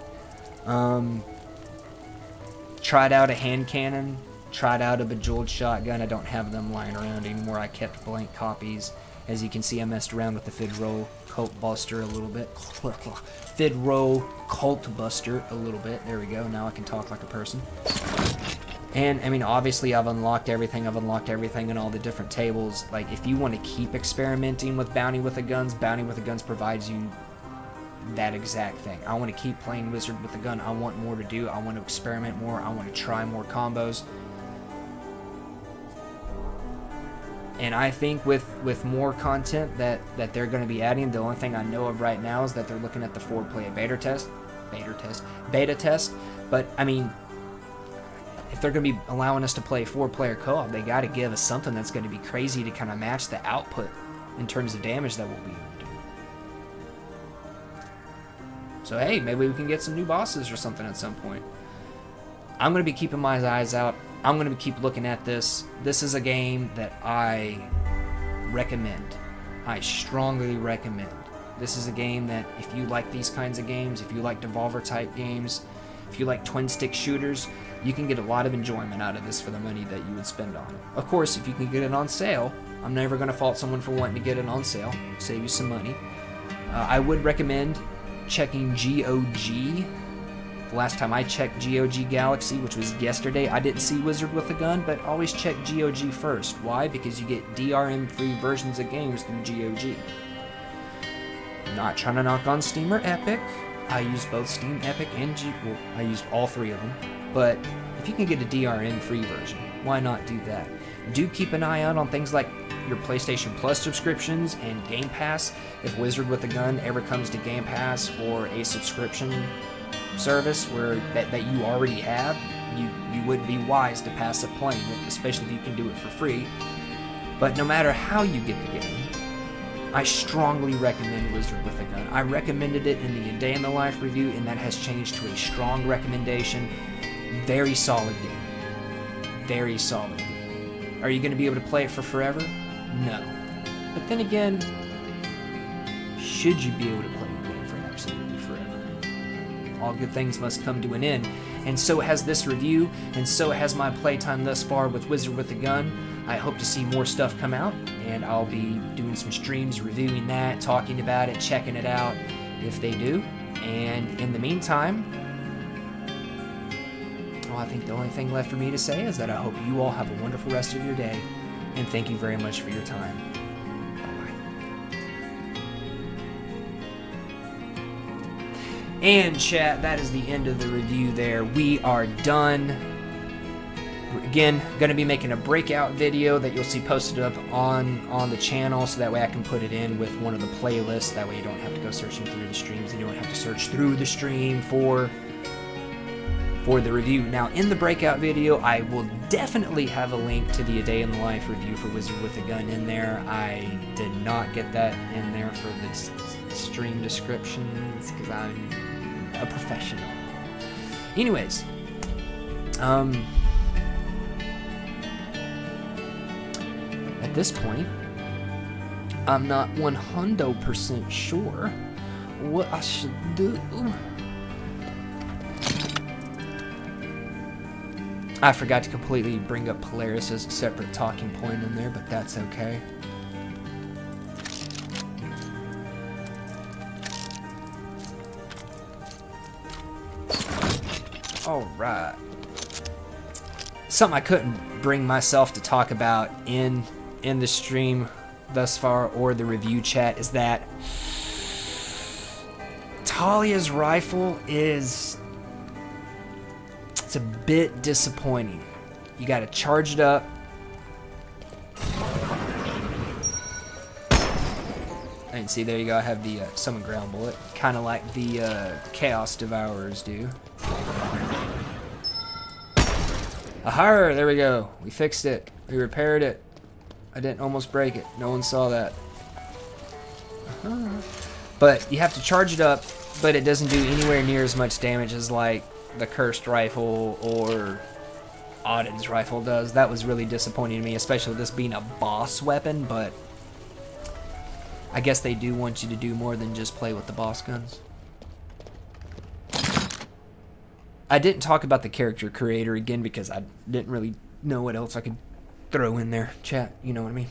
Tried out a hand cannon. Tried out a bejeweled shotgun. I don't have them lying around anymore. I kept blank copies. As you can see, I messed around with the Fidro Cult Buster a little bit. Fidro Cult Buster a little bit. There we go. Now I can talk like a person. And, I mean, obviously I've unlocked everything. I've unlocked everything in all the different tables. Like, if you want to keep experimenting with Bounty with the Guns, Bounty with the Guns provides you that exact thing. I want to keep playing Wizard with the Gun. I want more to do. I want to experiment more. I want to try more combos. And I think with more content that they're going to be adding, the only thing I know of right now is that they're looking at the 4-player beta test. But, I mean, if they're going to be allowing us to play 4-player co-op, they got to give us something that's going to be crazy to kind of match the output in terms of damage that we'll be able to do. So, hey, maybe we can get some new bosses or something at some point. I'm going to be keeping my eyes out. I'm going to keep looking at this. This is a game that I recommend. I strongly recommend. This is a game that if you like these kinds of games, if you like Devolver type games, if you like twin stick shooters, you can get a lot of enjoyment out of this for the money that you would spend on it. Of course, if you can get it on sale, I'm never going to fault someone for wanting to get it on sale. Save you some money. I would recommend checking GOG. The last time I checked GOG Galaxy, which was yesterday, I didn't see Wizard with a Gun, but always check GOG first. Why? Because you get DRM-free versions of games through GOG. Not trying to knock on Steam or Epic. I use both Steam, Epic, and well, I use all 3 of them. But if you can get a DRM-free version, why not do that? Do keep an eye out on things like your PlayStation Plus subscriptions and Game Pass. If Wizard with a Gun ever comes to Game Pass or a subscription service where that you already have, you would be wise to pass up playing it, especially if you can do it for free. But no matter how you get the game, I strongly recommend Wizard with a Gun. I recommended it in the A Day in the Life review, and that has changed to a strong recommendation. Very solid game. Very solid game. Are you going to be able to play it for forever? No. But then again, should you be able to play a game for absolutely forever? All good things must come to an end, and so has this review, and so has my playtime thus far with Wizard with a Gun. I hope to see more stuff come out, and I'll be doing some streams reviewing that, talking about it, checking it out if they do. And in the meantime, well, I think the only thing left for me to say is that I hope you all have a wonderful rest of your day, and thank you very much for your time. And chat, that is the end of the review there. We are done. Again, going to be making a breakout video that you'll see posted up on the channel, so that way I can put it in with one of the playlists. That way you don't have to go searching through the streams, and you don't have to search through the stream for the review. Now, in the breakout video, I will definitely have a link to the A Day in the Life review for Wizard with a Gun in there. I did not get that in there for the stream descriptions because I'm a professional. Anyways, at this point, I'm not 100% sure what I should do. I forgot to completely bring up Polaris as a separate talking point in there, but that's okay. Alright. Something I couldn't bring myself to talk about in the stream thus far or the review chat is that Talia's rifle is... it's a bit disappointing. You gotta charge it up. And see, there you go, I have the summon ground bullet. Kind of like the Chaos Devourers do. Aha, there we go. We fixed it. We repaired it. I didn't almost break it. No one saw that. But you have to charge it up, but it doesn't do anywhere near as much damage as like the Cursed Rifle or Odin's Rifle does. That was really disappointing to me, especially with this being a boss weapon, but I guess they do want you to do more than just play with the boss guns. I didn't talk about the character creator again because I didn't really know what else I could throw in there. Chat, you know what I mean?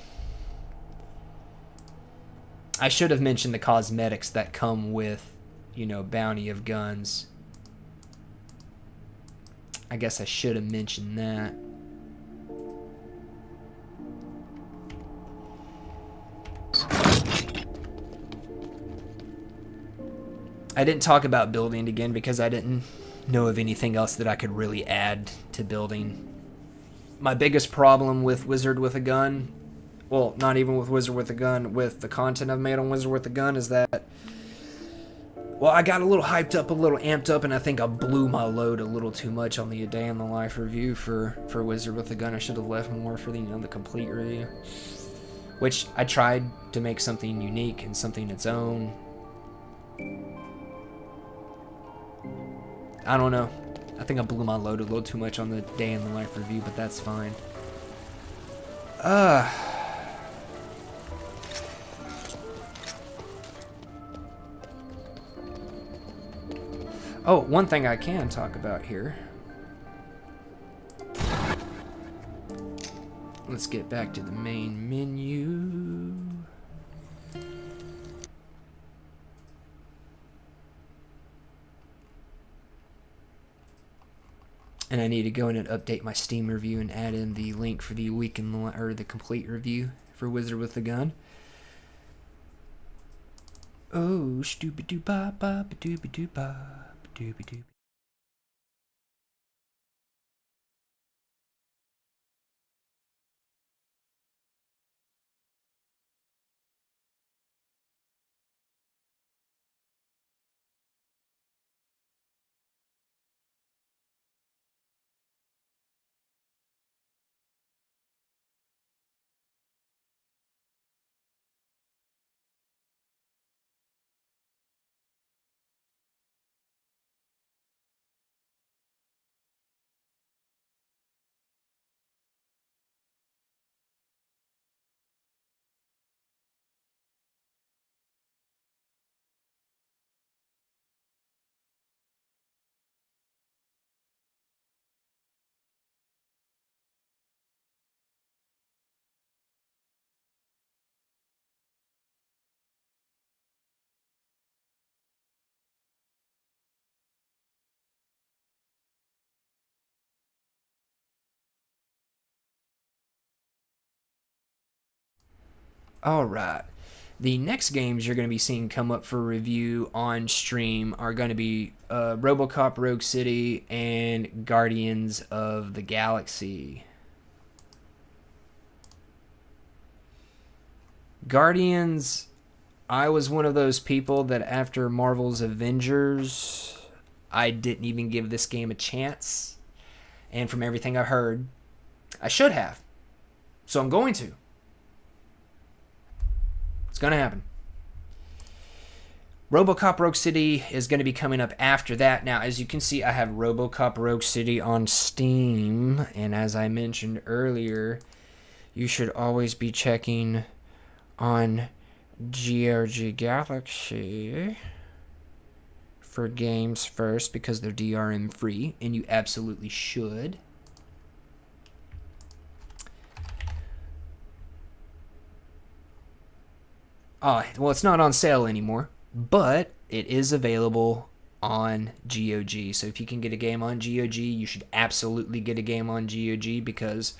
I should have mentioned the cosmetics that come with, you know, bounty of guns. I guess I should have mentioned that. I didn't talk about building again because I didn't know of anything else that I could really add to building. My biggest problem with Wizard with a Gun, well, not even with Wizard with a Gun, with the content I've made on Wizard with a Gun is that, well, I got a little hyped up, a little amped up, and I think I blew my load a little too much on the A Day in the Life review for Wizard with a Gun. I should have left more for the, you know, the complete review, which I tried to make something unique and something its own. I don't know. I think I blew my load a little too much on the Day in the Life review, but that's fine. Oh, one thing I can talk about here. Let's get back to the main menu. And I need to go in and update my Steam review and add in the link for the week in the, or the complete review for Wizard with the Gun. Oh, stupid doo ba ba ba doo ba doo ba ba doo ba doo. Alright, the next games you're going to be seeing come up for review on stream are going to be RoboCop Rogue City and Guardians of the Galaxy. Guardians, I was one of those people that after Marvel's Avengers, I didn't even give this game a chance. And from everything I heard, I should have. So I'm going to. It's going to happen. RoboCop Rogue City is going to be coming up after that. Now, as you can see, I have RoboCop Rogue City on Steam. And as I mentioned earlier, You should always be checking on GOG Galaxy for games first because they're DRM free, and you absolutely should. Well, it's not on sale anymore, but it is available on GOG. So if you can get a game on GOG, you should absolutely get a game on GOG, because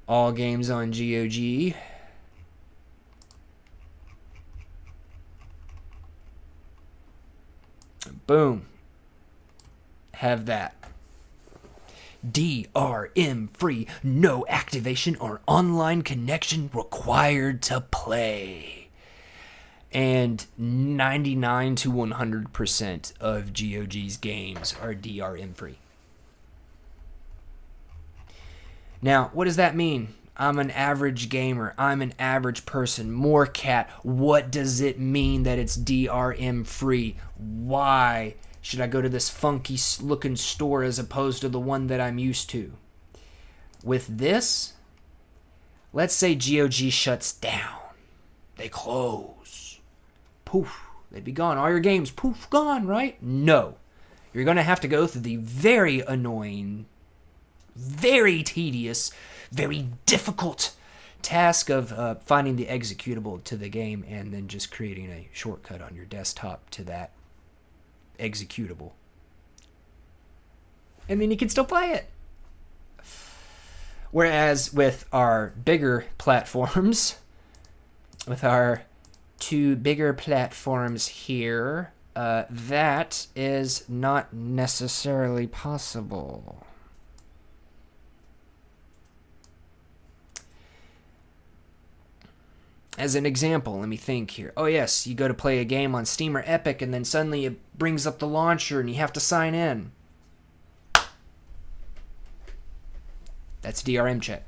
all games on GOG boom, have that. DRM free, no activation or online connection required to play. And 99 to 100% of GOG's games are DRM free. Now, what does that mean? I'm an average gamer. I'm an average person. Morecat, what does it mean that it's DRM free? Why should I go to this funky looking store as opposed to the one that I'm used to? With this, let's say GOG shuts down. They close. Poof, they'd be gone. All your games, poof, gone, right? No. You're going to have to go through the very annoying, very tedious, very difficult task of finding the executable to the game and then just creating a shortcut on your desktop to that executable. And then you can still play it. Whereas with our bigger platforms, with our two bigger platforms here, that is not necessarily possible. As an example, let me think here. Oh yes, you go to play a game on Steam or Epic and then suddenly it brings up the launcher and you have to sign in. That's DRM check.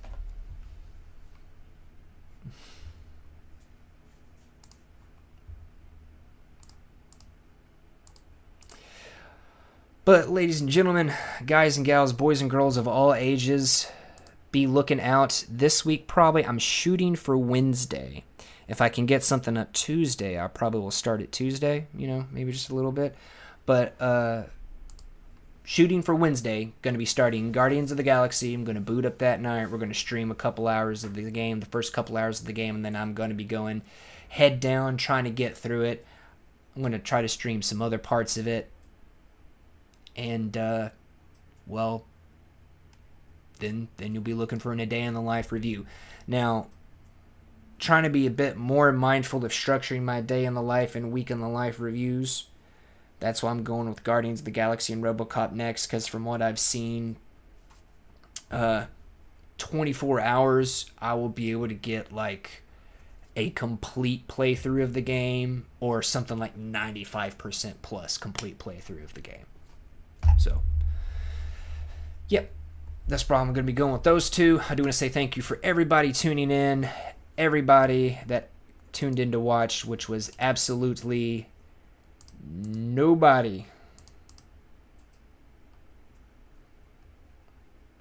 But ladies and gentlemen, guys and gals, boys and girls of all ages, be looking out. This week probably I'm shooting for Wednesday. If I can get something up Tuesday, I probably will start it Tuesday, maybe just a little bit. But shooting for Wednesday, going to be starting Guardians of the Galaxy. I'm going to boot up that night. We're going to stream a couple hours of the game, the first couple hours of the game, and then I'm going to be going head down, trying to get through it. I'm going to try to stream some other parts of it. And, well, then you'll be looking for a day in the life review. Now, trying to be a bit more mindful of structuring my day in the life and week in the life reviews. That's why I'm going with Guardians of the Galaxy and RoboCop next, because from what I've seen, 24 hours, I will be able to get, like, a complete playthrough of the game, or something like 95% plus complete playthrough of the game. So, yep, that's probably I'm going to be going with those two. I do want to say thank you for everybody tuning in, everybody that tuned in to watch, which was absolutely nobody.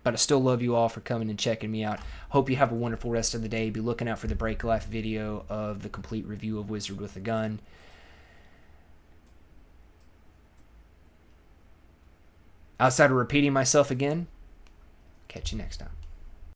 But I still love you all for coming and checking me out. Hope you have a wonderful rest of the day. Be looking out for the Break Life video of the complete review of Wizard with a Gun. Outside of repeating myself again, catch you next time.